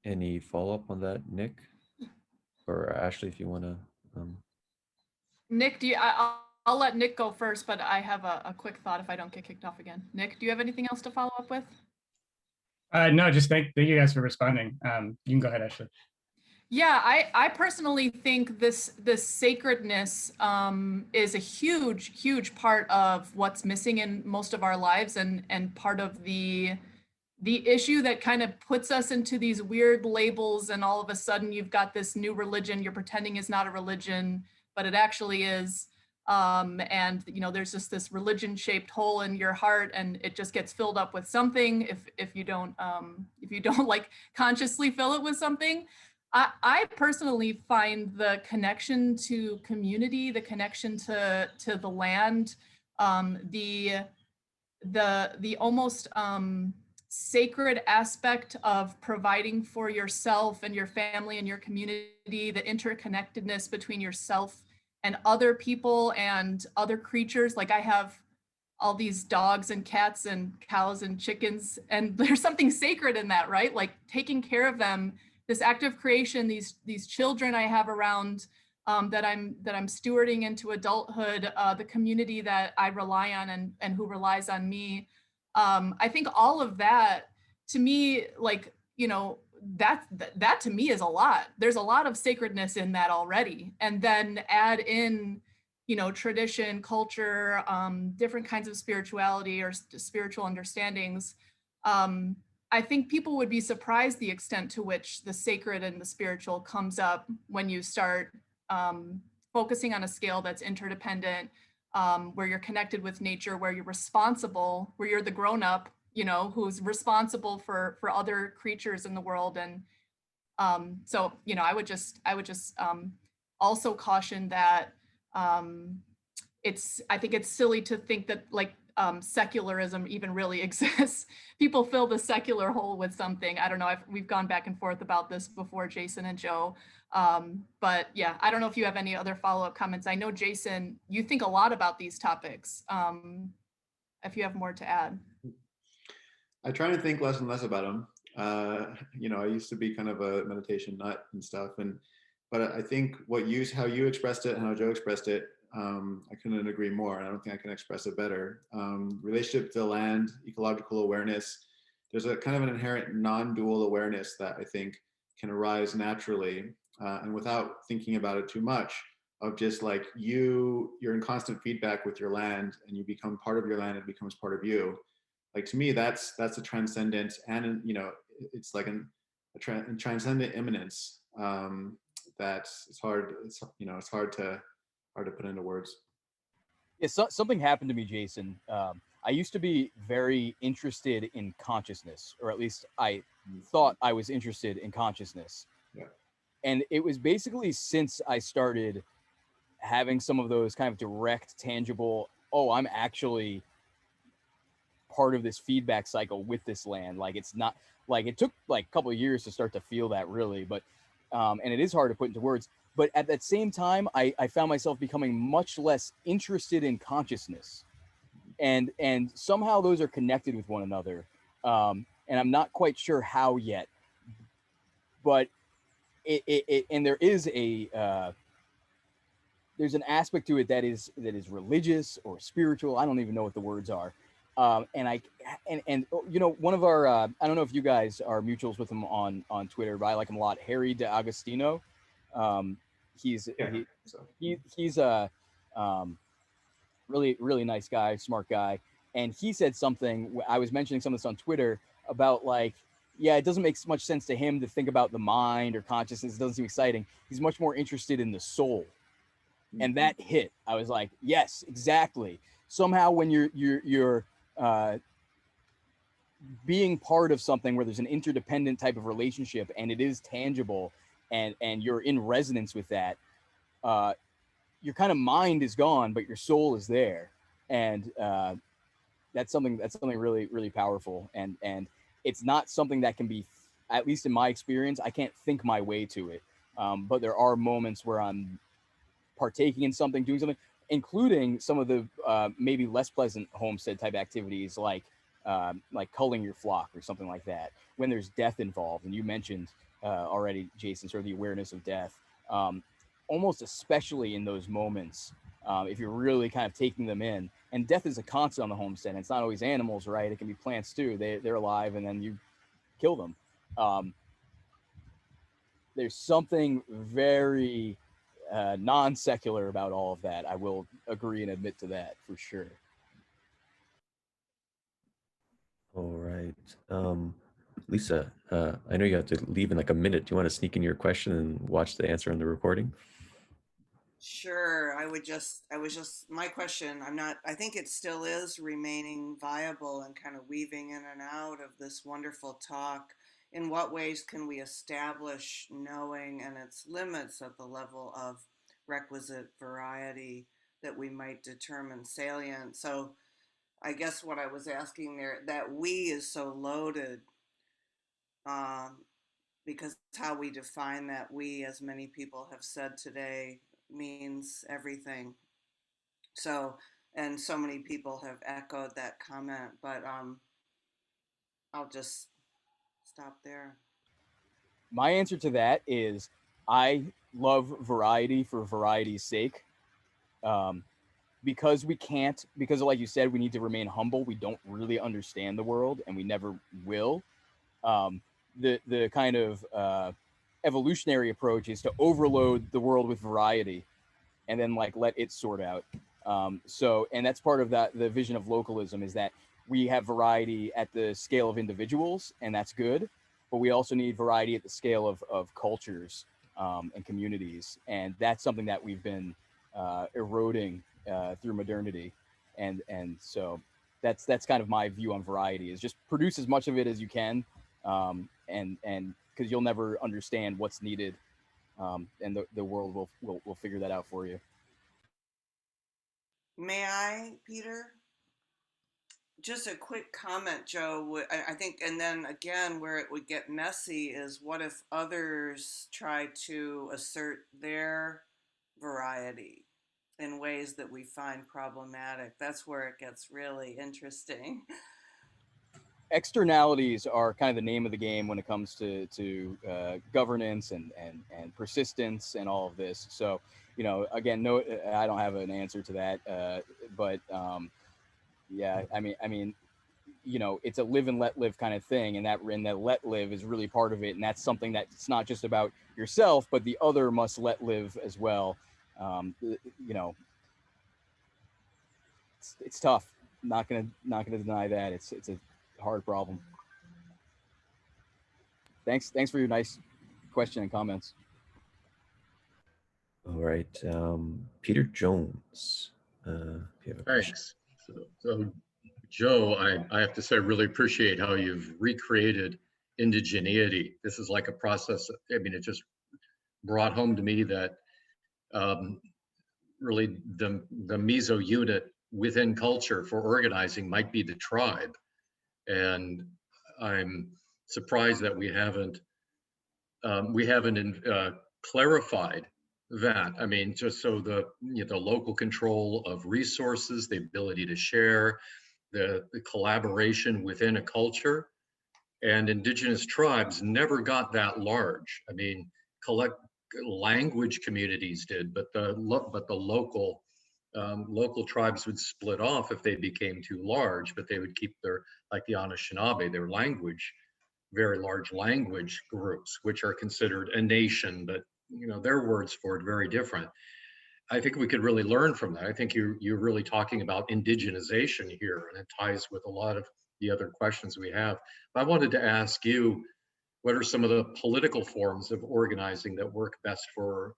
Any follow-up on that, Nick? Or Ashley, if you want to. Nick, I'll let Nick go first, but I have a quick thought if I don't get kicked off again. Nick, do you have anything else to follow up with? No, just thank you guys for responding. You can go ahead, Ashley. Yeah, I personally think this sacredness is a huge part of what's missing in most of our lives, and part of the issue that kind of puts us into these weird labels, and all of a sudden you've got this new religion you're pretending is not a religion, but it actually is. And there's just this religion shaped hole in your heart, and it just gets filled up with something if you don't like consciously fill it with something. I personally find the connection to community, the connection to the land, the almost sacred aspect of providing for yourself and your family and your community, the interconnectedness between yourself and other people and other creatures. Like I have all these dogs and cats and cows and chickens, and there's something sacred in that, right? Like taking care of them, this act of creation, these children I have around, that I'm stewarding into adulthood, the community that I rely on and who relies on me. I think all of that, to me, like, that to me is a lot. There's a lot of sacredness in that already. And then add in, tradition, culture, different kinds of spirituality or spiritual understandings. I think people would be surprised the extent to which the sacred and the spiritual comes up when you start focusing on a scale that's interdependent, where you're connected with nature, where you're responsible, where you're the grown-up, who's responsible for other creatures in the world. And so, I would just also caution that I think it's silly to think that like secularism even really exists. People fill the secular hole with something. I don't know. We've gone back and forth about this before, Jason and Joe. But yeah, I don't know if you have any other follow-up comments. I know, Jason, you think a lot about these topics. If you have more to add. I try to think less and less about them. I used to be kind of a meditation nut and stuff, but I think how you expressed it and how Joe expressed it, I couldn't agree more. I don't think I can express it better. Relationship to the land, ecological awareness. There's a kind of an inherent non-dual awareness that I think can arise naturally, and without thinking about it too much, of just like you're in constant feedback with your land, and you become part of your land, it becomes part of you. Like, to me, that's a transcendent, and it's like a transcendent immanence, that it's hard to put into words. Yeah, something happened to me, Jason. I used to be very interested in consciousness, or at least I thought I was interested in consciousness. Yeah. And it was basically since I started having some of those kind of direct, tangible, I'm actually part of this feedback cycle with this land. Like, it's not like it took like a couple of years to start to feel that, really, but and it is hard to put into words. But at that same time, I found myself becoming much less interested in consciousness, and somehow those are connected with one another, and I'm not quite sure how yet. But and there is there's an aspect to it that is religious or spiritual. I don't even know what the words are. And one of our I don't know if you guys are mutuals with him on Twitter, but I like him a lot. Harry DeAgostino. He's a really nice guy, smart guy. And he said something, I was mentioning some of this on Twitter, about like, yeah, it doesn't make much sense to him to think about the mind or consciousness. It doesn't seem exciting. He's much more interested in the soul. And that hit. I was like, yes, exactly. Somehow when you're being part of something where there's an interdependent type of relationship, and it is tangible, and you're in resonance with that, your kind of mind is gone, but your soul is there. And that's something really, really powerful. And it's not something that can be, at least in my experience, I can't think my way to it. But there are moments where I'm partaking in something, doing something, including some of the maybe less pleasant homestead type activities, like culling your flock or something like that, when there's death involved. And you mentioned already, Jason, sort of the awareness of death, almost especially in those moments, if you're really kind of taking them in. And death is a constant on the homestead. And it's not always animals, right? It can be plants too. They're alive, and then kill them. There's something very non-secular about all of that. I will agree and admit to that for sure. All right. Lisa, I know you have to leave in like a minute. Do you want to sneak in your question and watch the answer on the recording? Sure. My question, I think it still is remaining viable and kind of weaving in and out of this wonderful talk. In what ways can we establish knowing and its limits at the level of requisite variety that we might determine salient? So I guess what I was asking there, that we is so loaded, because how we define that we, as many people have said today, means everything. So, and so many people have echoed that comment, but I'll just stop there. My answer to that is I love variety for variety's sake. Because like you said, we need to remain humble. We don't really understand the world, and we never will. The kind of evolutionary approach is to overload the world with variety, and then like let it sort out. And that's part of the vision of localism, is that we have variety at the scale of individuals, and that's good, but we also need variety at the scale of cultures and communities, and that's something that we've been eroding through modernity, and so that's kind of my view on variety, is just produce as much of it as you can, and because you'll never understand what's needed, and the world will figure that out for you. May I, Peter? Just a quick comment, Joe. I think, and then again, where it would get messy is what if others try to assert their variety in ways that we find problematic? That's where it gets really interesting. Externalities are kind of the name of the game when it comes to governance and persistence and all of this. So, again, no, I don't have an answer to that, but yeah, I mean, it's a live and let live kind of thing, and that let live is really part of it, and that's something that's not just about yourself, but the other must let live as well. It's tough. Not gonna deny that it's a hard problem. Thanks for your nice question and comments. All right. Peter Jones, if you have a question. Thanks. So Joe, I have to say, I really appreciate how you've recreated indigeneity. This is like a process. It just brought home to me that really the meso unit within culture for organizing might be the tribe. And I'm surprised that we haven't clarified that. I mean, just so the local control of resources, the ability to share, the collaboration within a culture, and indigenous tribes never got that large. I mean, language communities did, but the local tribes would split off if they became too large, but they would keep like the Anishinaabe, their language, very large language groups, which are considered a nation, but their words for it very different. I think we could really learn from that. I think you're really talking about indigenization here, and it ties with a lot of the other questions we have. But I wanted to ask you, what are some of the political forms of organizing that work best for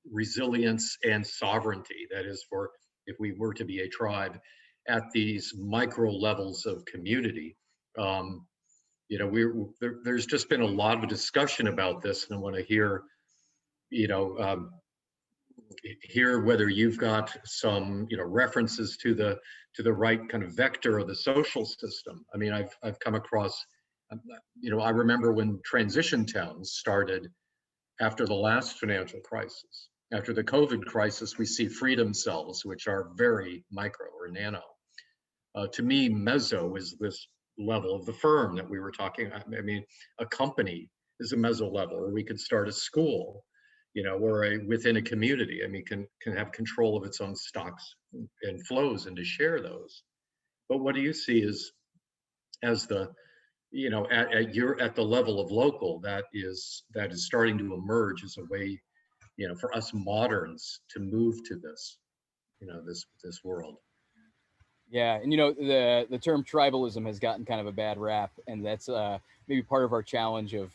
resilience and sovereignty? That is, for if we were to be a tribe at these micro levels of community. There's just been a lot of discussion about this, and I want to hear, hear whether you've got some, references to the right kind of vector of the social system. I mean, I've come across, I remember when transition towns started after the last financial crisis. After the COVID crisis, we see freedom cells, which are very micro or nano. To me, meso is this level of the firm that we were talking about. I mean, a company is a meso level, or we could start a school, or within a community. I mean, can have control of its own stocks and flows, and to share those. But what do you see as the at the level of local, that is starting to emerge as a way, for us moderns to move to this, this world. Yeah, and the term tribalism has gotten kind of a bad rap, and that's maybe part of our challenge of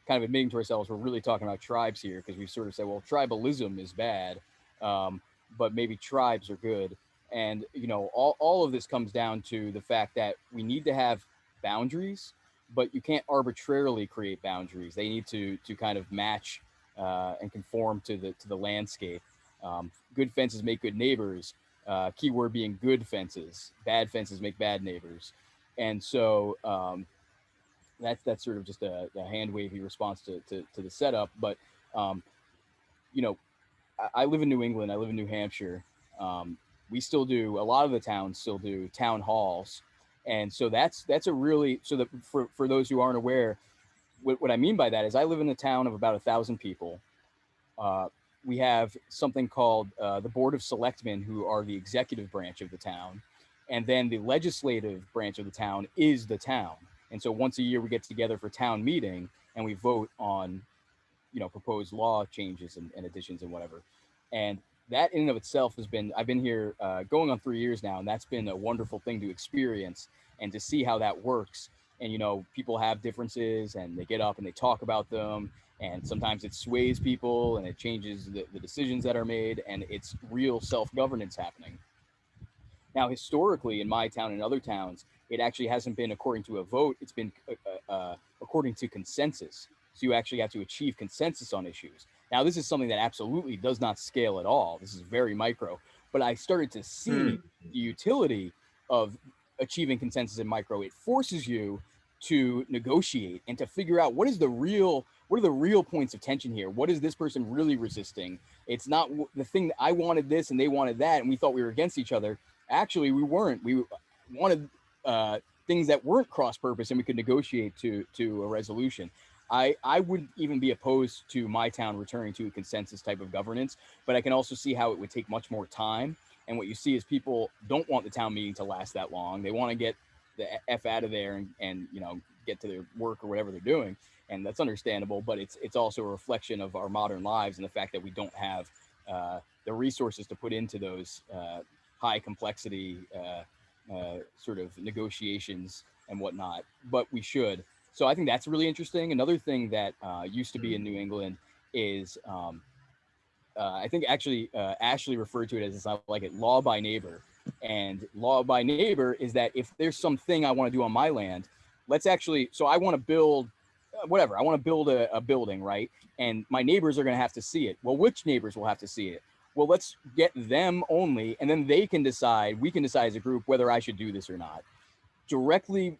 kind of admitting to ourselves we're really talking about tribes here, because we sort of say, well, tribalism is bad, but maybe tribes are good. And all of this comes down to the fact that we need to have boundaries, but you can't arbitrarily create boundaries. They need to kind of match and conform to the landscape. Good fences make good neighbors. Keyword being good fences. Bad fences make bad neighbors. And so that's sort of just a hand wavy response to the setup. But I live in New England. I live in New Hampshire. We still do, a lot of the towns still do town halls. And so that's a really, so that for those who aren't aware, what I mean by that is I live in a town of about 1,000 people. We have something called the Board of Selectmen, who are the executive branch of the town. And then the legislative branch of the town is the town. And so once a year we get together for town meeting and we vote on, proposed law changes and additions and whatever. And that in and of itself has been, I've been here going on 3 years now, and that's been a wonderful thing to experience and to see how that works. And, people have differences and they get up and they talk about them. And sometimes it sways people and it changes the decisions that are made, and it's real self-governance happening. Now, historically, in my town and other towns, it actually hasn't been according to a vote. It's been according to consensus. So you actually have to achieve consensus on issues. Now, this is something that absolutely does not scale at all. This is very micro. But I started to see the utility of achieving consensus in micro. It forces you to negotiate and to figure out what are the real points of tension here? What is this person really resisting? It's not the thing that I wanted this and they wanted that, and we thought we were against each other. Actually, we weren't. We wanted things that weren't cross-purpose, and we could negotiate to a resolution. I wouldn't even be opposed to my town returning to a consensus type of governance, but I can also see how it would take much more time. And what you see is people don't want the town meeting to last that long. They want to get the F out of there and get to their work or whatever they're doing. And that's understandable, but it's also a reflection of our modern lives and the fact that we don't have the resources to put into those high complexity sort of negotiations and whatnot, but we should. So I think that's really interesting. Another thing that used to be in New England is I think actually Ashley referred to it as, I like it, law by neighbor. And law by neighbor is that if there's something I want to do on my land, so I want to build whatever. I want to build a building, right? And my neighbors are going to have to see it. Well, which neighbors will have to see it? Well, let's get them only, and then we can decide as a group whether I should do this or not. Directly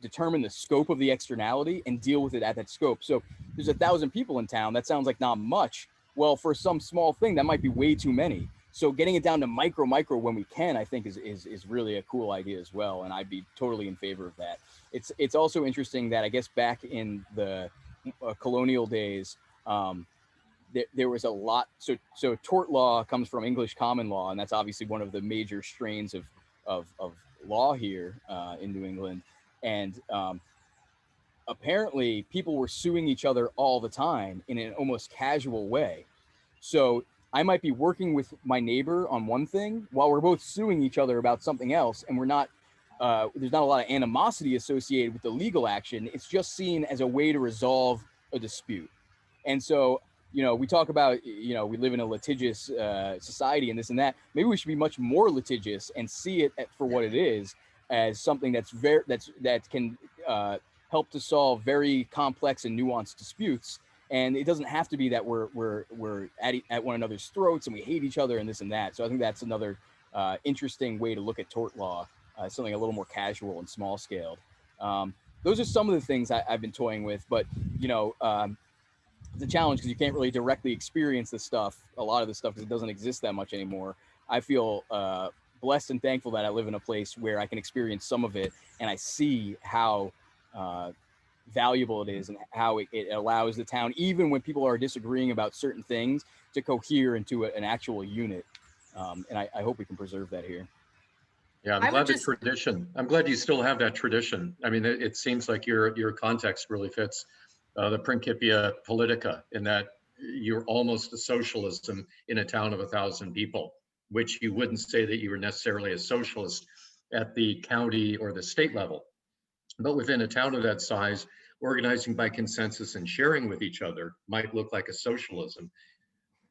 determine the scope of the externality and deal with it at that scope. So there's 1,000 people in town. That sounds like not much. Well, for some small thing, that might be way too many. So getting it down to micro when we can, I think is really a cool idea as well. And I'd be totally in favor of that. It's also interesting that I guess back in the colonial days, there was a lot. So tort law comes from English common law, and that's obviously one of the major strains of law here in New England. And apparently people were suing each other all the time in an almost casual way. So I might be working with my neighbor on one thing while we're both suing each other about something else, and we're not there's not a lot of animosity associated with the legal action. It's just seen as a way to resolve a dispute. And so we talk about, we live in a litigious society and this and that. Maybe we should be much more litigious and see it for what it is, as something that can help to solve very complex and nuanced disputes. And it doesn't have to be that we're at one another's throats and we hate each other and this and that. So I think that's another interesting way to look at tort law, something a little more casual and small scaled. Those are some of the things I've been toying with, but it's a challenge because you can't really directly experience this stuff, a lot of this stuff, because it doesn't exist that much anymore. I feel blessed and thankful that I live in a place where I can experience some of it, and I see how valuable it is and how it allows the town, even when people are disagreeing about certain things, to cohere into an actual unit. And I hope we can preserve that here. Yeah, I'm I would glad the just, tradition, I'm glad you still have that tradition. I mean, it seems like your context really fits the Principia Politica in that you're almost a socialism in a town of 1,000 people, which you wouldn't say that you were necessarily a socialist at the county or the state level. But within a town of that size, organizing by consensus and sharing with each other might look like a socialism,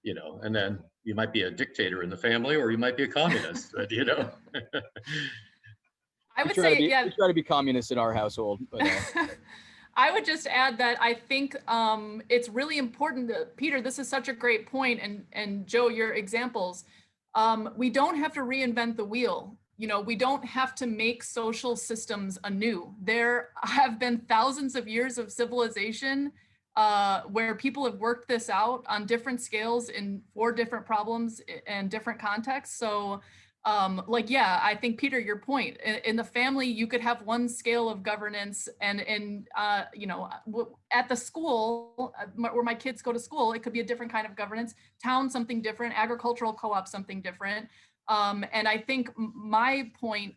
you know, and then you might be a dictator in the family or you might be a communist, you know. I would say, yeah. We try to be communists in our household, but I would just add that I think it's really important that, Peter, this is such a great point, and Joe, your examples, we don't have to reinvent the wheel. You know, we don't have to make social systems anew. There have been thousands of years of civilization where people have worked this out on different scales for different problems and different contexts. So like, yeah, I think, Peter, your point, in the family, you could have one scale of governance, and you know, at the school where my kids go to school, it could be a different kind of governance, town something different, agricultural co-op something different. And I think my point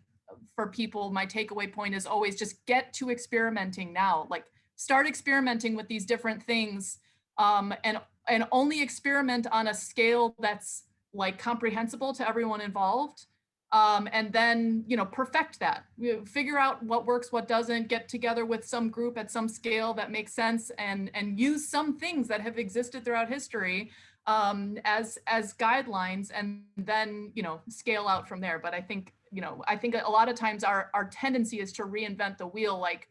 for people, my takeaway point is always just get to experimenting now. Like, start experimenting with these different things, and only experiment on a scale that's like comprehensible to everyone involved. And then, you know, perfect that. Figure out what works, what doesn't, get together with some group at some scale that makes sense, and use some things that have existed throughout history as guidelines, and then, you know, scale out from there. But I think, you know, I think a lot of times our tendency is to reinvent the wheel. Like,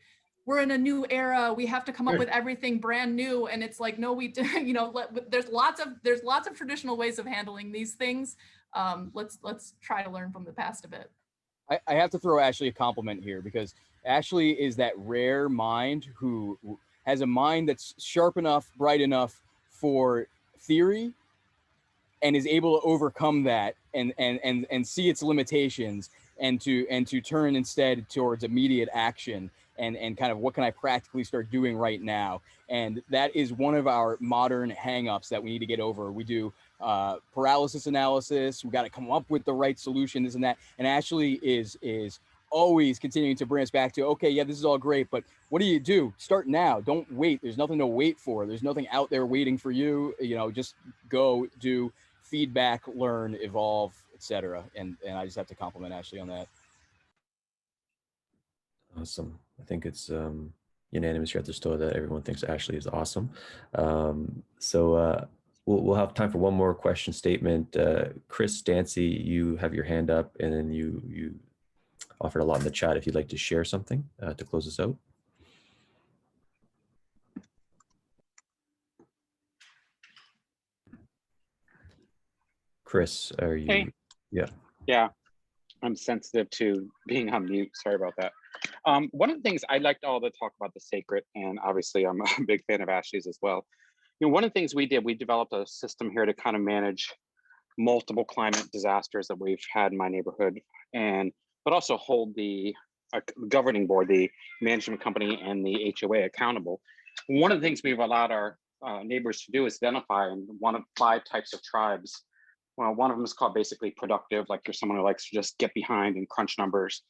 we're in a new era, we have to come up with everything brand new, and it's like, no, we do, you know, there's lots of traditional ways of handling these things. Let's try to learn from the past a bit. I have to throw Ashley a compliment here, because Ashley is that rare mind who has a mind that's sharp enough, bright enough for theory, and is able to overcome that and see its limitations, and to turn instead towards immediate action, and kind of, what can I practically start doing right now? And that is one of our modern hangups that we need to get over. We do paralysis analysis. We got to come up with the right solution, this and that. And Ashley is always continuing to bring us back to, okay, yeah, this is all great, but what do you do? Start now. Don't wait. There's nothing to wait for. There's nothing out there waiting for you. You know, just go, do, feedback, learn, evolve, etc. And I just have to compliment Ashley on that. Awesome. I think it's unanimous here at the Stoa that everyone thinks Ashley is awesome. So we'll have time for one more question statement. Chris Dancy, you have your hand up, and then you offered a lot in the chat if you'd like to share something to close us out. Chris, are you? Hey. Yeah. Yeah, I'm sensitive to being on mute. Sorry about that. One of the things I liked all the talk about the sacred, and obviously I'm a big fan of Ashley's as well. You know, one of the things we did, we developed a system here to kind of manage multiple climate disasters that we've had in my neighborhood, but also hold the governing board, the management company, and the HOA accountable. One of the things we've allowed our neighbors to do is identify one of 5 types of tribes. Well, one of them is called basically productive, like you're someone who likes to just get behind and crunch numbers.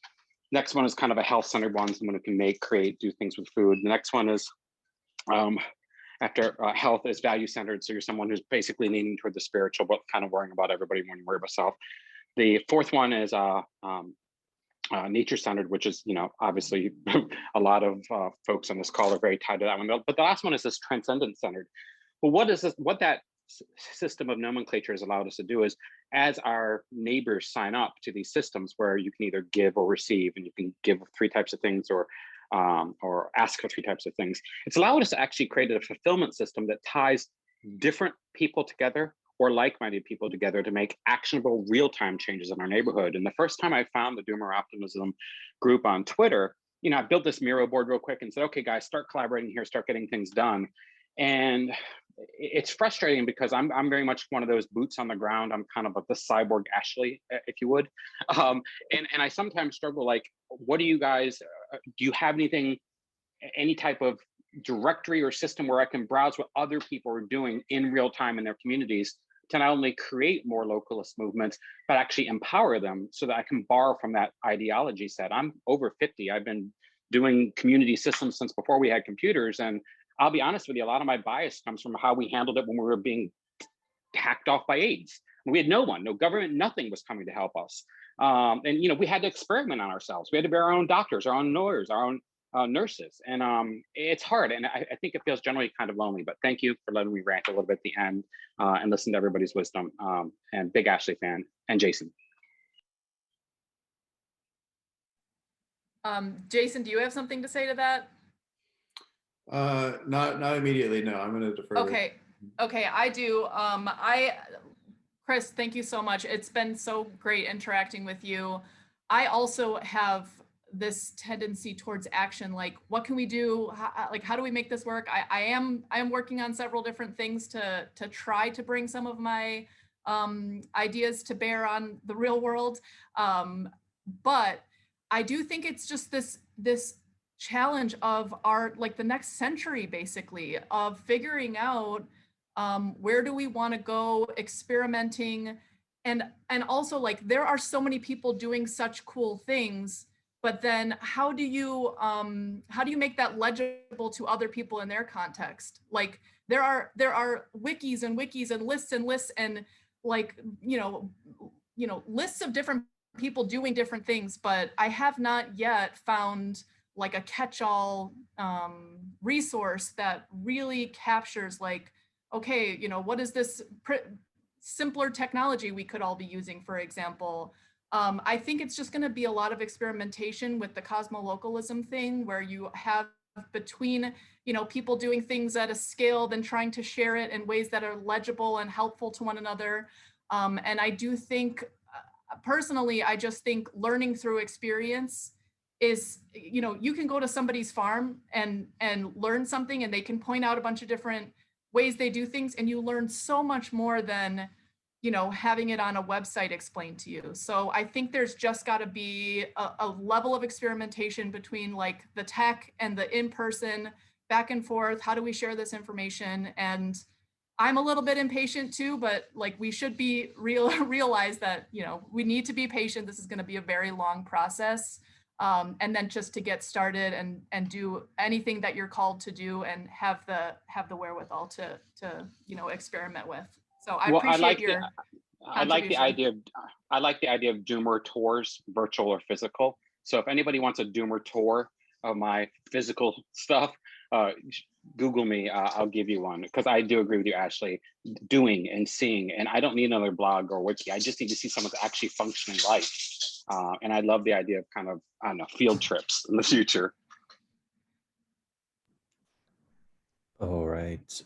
Next one is kind of a health-centered one, someone who can make, create, do things with food. The next one is after health is value-centered, so you're someone who's basically leaning toward the spiritual, but kind of worrying about everybody when you worry about self. The fourth one is nature-centered, which is, you know, obviously a lot of folks on this call are very tied to that one. But the last one is this transcendent-centered. Well, what that system of nomenclature has allowed us to do is, as our neighbors sign up to these systems where you can either give or receive, and you can give 3 types of things or ask for 3 types of things, it's allowed us to actually create a fulfillment system that ties different people together, or like-minded people together, to make actionable real-time changes in our neighborhood. And the first time I found the Doomer Optimism group on Twitter, you know, I built this Miro board real quick and said, okay, guys, start collaborating here, start getting things done. And it's frustrating because I'm very much one of those boots on the ground. I'm kind of the cyborg Ashley, if you would. And I sometimes struggle, like, what do you guys, do you have anything, any type of directory or system where I can browse what other people are doing in real time in their communities to not only create more localist movements, but actually empower them so that I can borrow from that ideology set. I'm over 50. I've been doing community systems since before we had computers. And I'll be honest with you, a lot of my bias comes from how we handled it when we were being hacked off by AIDS. We had no one, no government, nothing was coming to help us. And we had to experiment on ourselves. We had to be our own doctors, our own lawyers, our own nurses. And it's hard. And I think it feels generally kind of lonely, but thank you for letting me rant a little bit at the end and listen to everybody's wisdom. And big Ashley fan, and Jason. Jason, do you have something to say to that? Not immediately. No, I'm going to defer. Okay, I do. Chris, thank you so much. It's been so great interacting with you. I also have this tendency towards action. Like, what can we do? How do we make this work? I am working on several different things to try to bring some of my ideas to bear on the real world. But I do think it's just this challenge of the next century, basically, of figuring out where do we want to go, experimenting, and also, like, there are so many people doing such cool things, but then how do you make that legible to other people in their context? Like, there are wikis and lists and like, lists of different people doing different things, but I have not yet found like a catch-all resource that really captures, like, okay, what is this simpler technology we could all be using, for example. I think it's just going to be a lot of experimentation with the cosmolocalism thing, where you have between, people doing things at a scale, then trying to share it in ways that are legible and helpful to one another. And I do think, personally, I just think learning through experience is, you can go to somebody's farm and learn something, and they can point out a bunch of different ways they do things, and you learn so much more than, having it on a website explained to you. So I think there's just got to be a level of experimentation between, like, the tech and the in-person, back and forth. How do we share this information? And I'm a little bit impatient too, but, like, we should be realize that, we need to be patient. This is going to be a very long process. And then just to get started and do anything that you're called to do, and have the wherewithal to experiment with. So I appreciate your I like the idea of Doomer tours, virtual or physical. So if anybody wants a Doomer tour of my physical stuff, Google me, I'll give you one, because I do agree with you, Ashley, doing and seeing, and I don't need another blog or wiki. I just need to see someone's actually functioning life. And I love the idea of kind of, I don't know, field trips in the future. All right.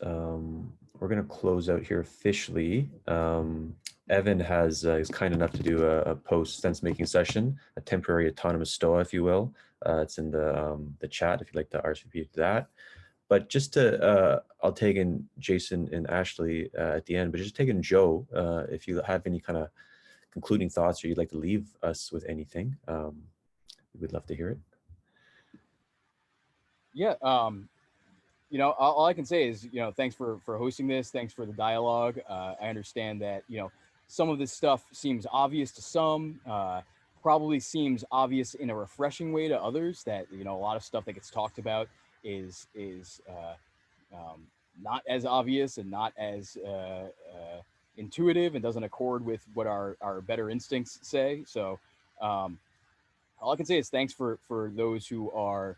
We're going to close out here officially. Evan is kind enough to do a post sense making session, a temporary autonomous Stoa, if you will. It's in the chat if you'd like to RSVP to that. But just to, I'll take in Jason and Ashley at the end, but just take in Joe, if you have any kind of concluding thoughts, or you'd like to leave us with anything, we'd love to hear it. Yeah. All I can say is, thanks for hosting this. Thanks for the dialogue. I understand that, some of this stuff seems obvious to some, probably seems obvious in a refreshing way to others, that, a lot of stuff that gets talked about is not as obvious and not as intuitive, and doesn't accord with what our better instincts say. So all I can say is thanks for those who are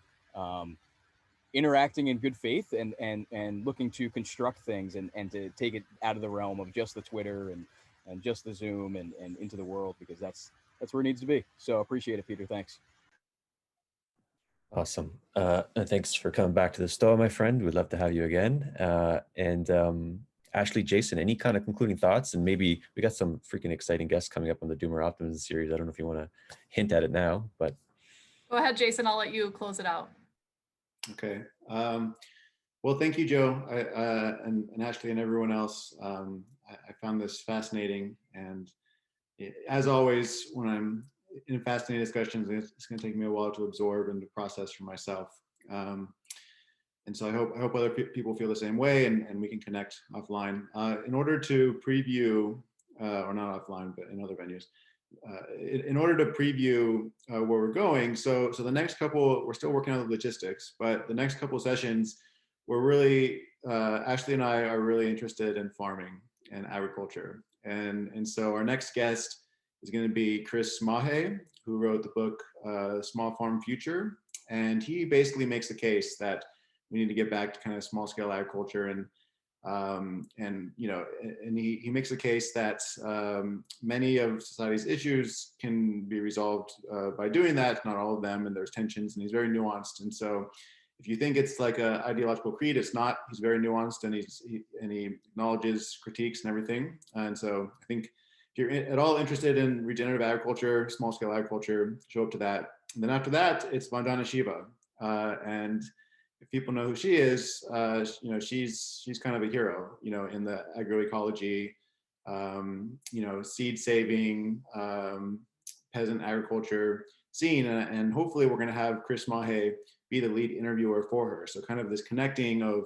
interacting in good faith and looking to construct things and to take it out of the realm of just the Twitter and just the Zoom and into the world, because that's where it needs to be. So appreciate it, Peter. Thanks. Awesome. And thanks for coming back to the Stoa, my friend. We'd love to have you again. And Ashley, Jason, any kind of concluding thoughts? And maybe we got some freaking exciting guests coming up on the Doomer Optimism series. I don't know if you want to hint at it now, but. Go ahead, Jason. I'll let you close it out. Okay. Well, thank you, Joe, and Ashley and everyone else. I found this fascinating, and as always, when I'm in fascinating discussions, it's going to take me a while to absorb and to process for myself. so I hope other people feel the same way, and we can connect offline. In order to preview, or not offline, but in other venues, in order to preview where we're going, so the next couple, we're still working on the logistics, but the next couple sessions, we're really, Ashley and I are really interested in farming and agriculture. And so our next guest is going to be Chris Mahe, who wrote the book Small Farm Future. And he basically makes the case that we need to get back to kind of small scale agriculture, and you know, and he makes the case that many of society's issues can be resolved by doing that, not all of them, and there's tensions, and he's very nuanced. And so if you think it's like an ideological creed, it's not. He's very nuanced, and he acknowledges critiques and everything. And so I think if you're at all interested in regenerative agriculture, small scale agriculture, show up to that. And then after that, it's Vandana Shiva. And if people know who she is, you know, she's kind of a hero, you know, in the agroecology, you know, seed saving, peasant agriculture scene. And hopefully we're going to have Chris Mahe be the lead interviewer for her. So kind of this connecting of,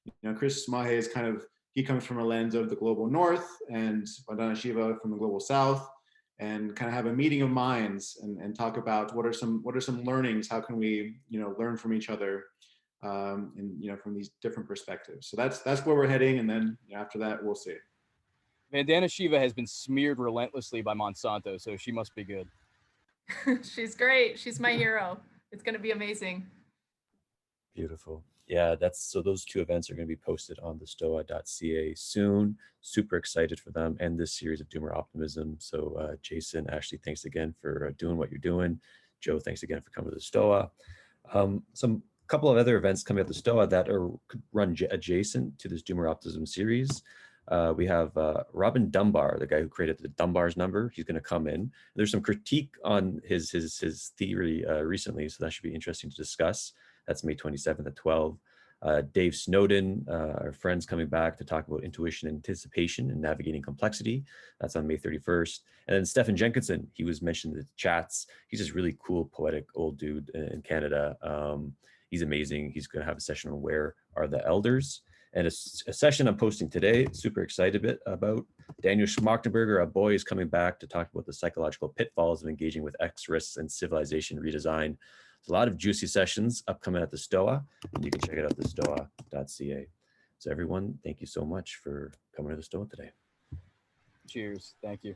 you know, Chris Mahe is kind of, he comes from a lens of the global north, and Vandana Shiva from the global south, and kind of have a meeting of minds and talk about what are some learnings, how can we, you know, learn from each other, and, you know, from these different perspectives. So that's where we're heading. And then, you know, after that, we'll see. Vandana Shiva has been smeared relentlessly by Monsanto, so she must be good. She's great. She's my hero. It's going to be amazing. Beautiful. Yeah, so those two events are going to be posted on thestoa.ca soon. Super excited for them and this series of Doomer Optimism. So Jason, Ashley, thanks again for doing what you're doing. Joe, thanks again for coming to the Stoa. Some couple of other events coming at the Stoa that could run adjacent to this Doomer Optimism series. We have Robin Dunbar, the guy who created the Dunbar's number. He's going to come in. There's some critique on his theory recently, so that should be interesting to discuss. That's May 27th at 12. Dave Snowden, our friend's coming back to talk about intuition, anticipation, and navigating complexity. That's on May 31st. And then Stephen Jenkinson, he was mentioned in the chats. He's this really cool, poetic old dude in Canada. He's amazing. He's going to have a session on Where Are the Elders? And a session I'm posting today, super excited about. Daniel Schmachtenberger, a boy, is coming back to talk about the psychological pitfalls of engaging with X risks and civilization redesign. There's a lot of juicy sessions upcoming at the Stoa, and you can check it out at thestoa.ca. So everyone, thank you so much for coming to the Stoa today. Cheers. Thank you.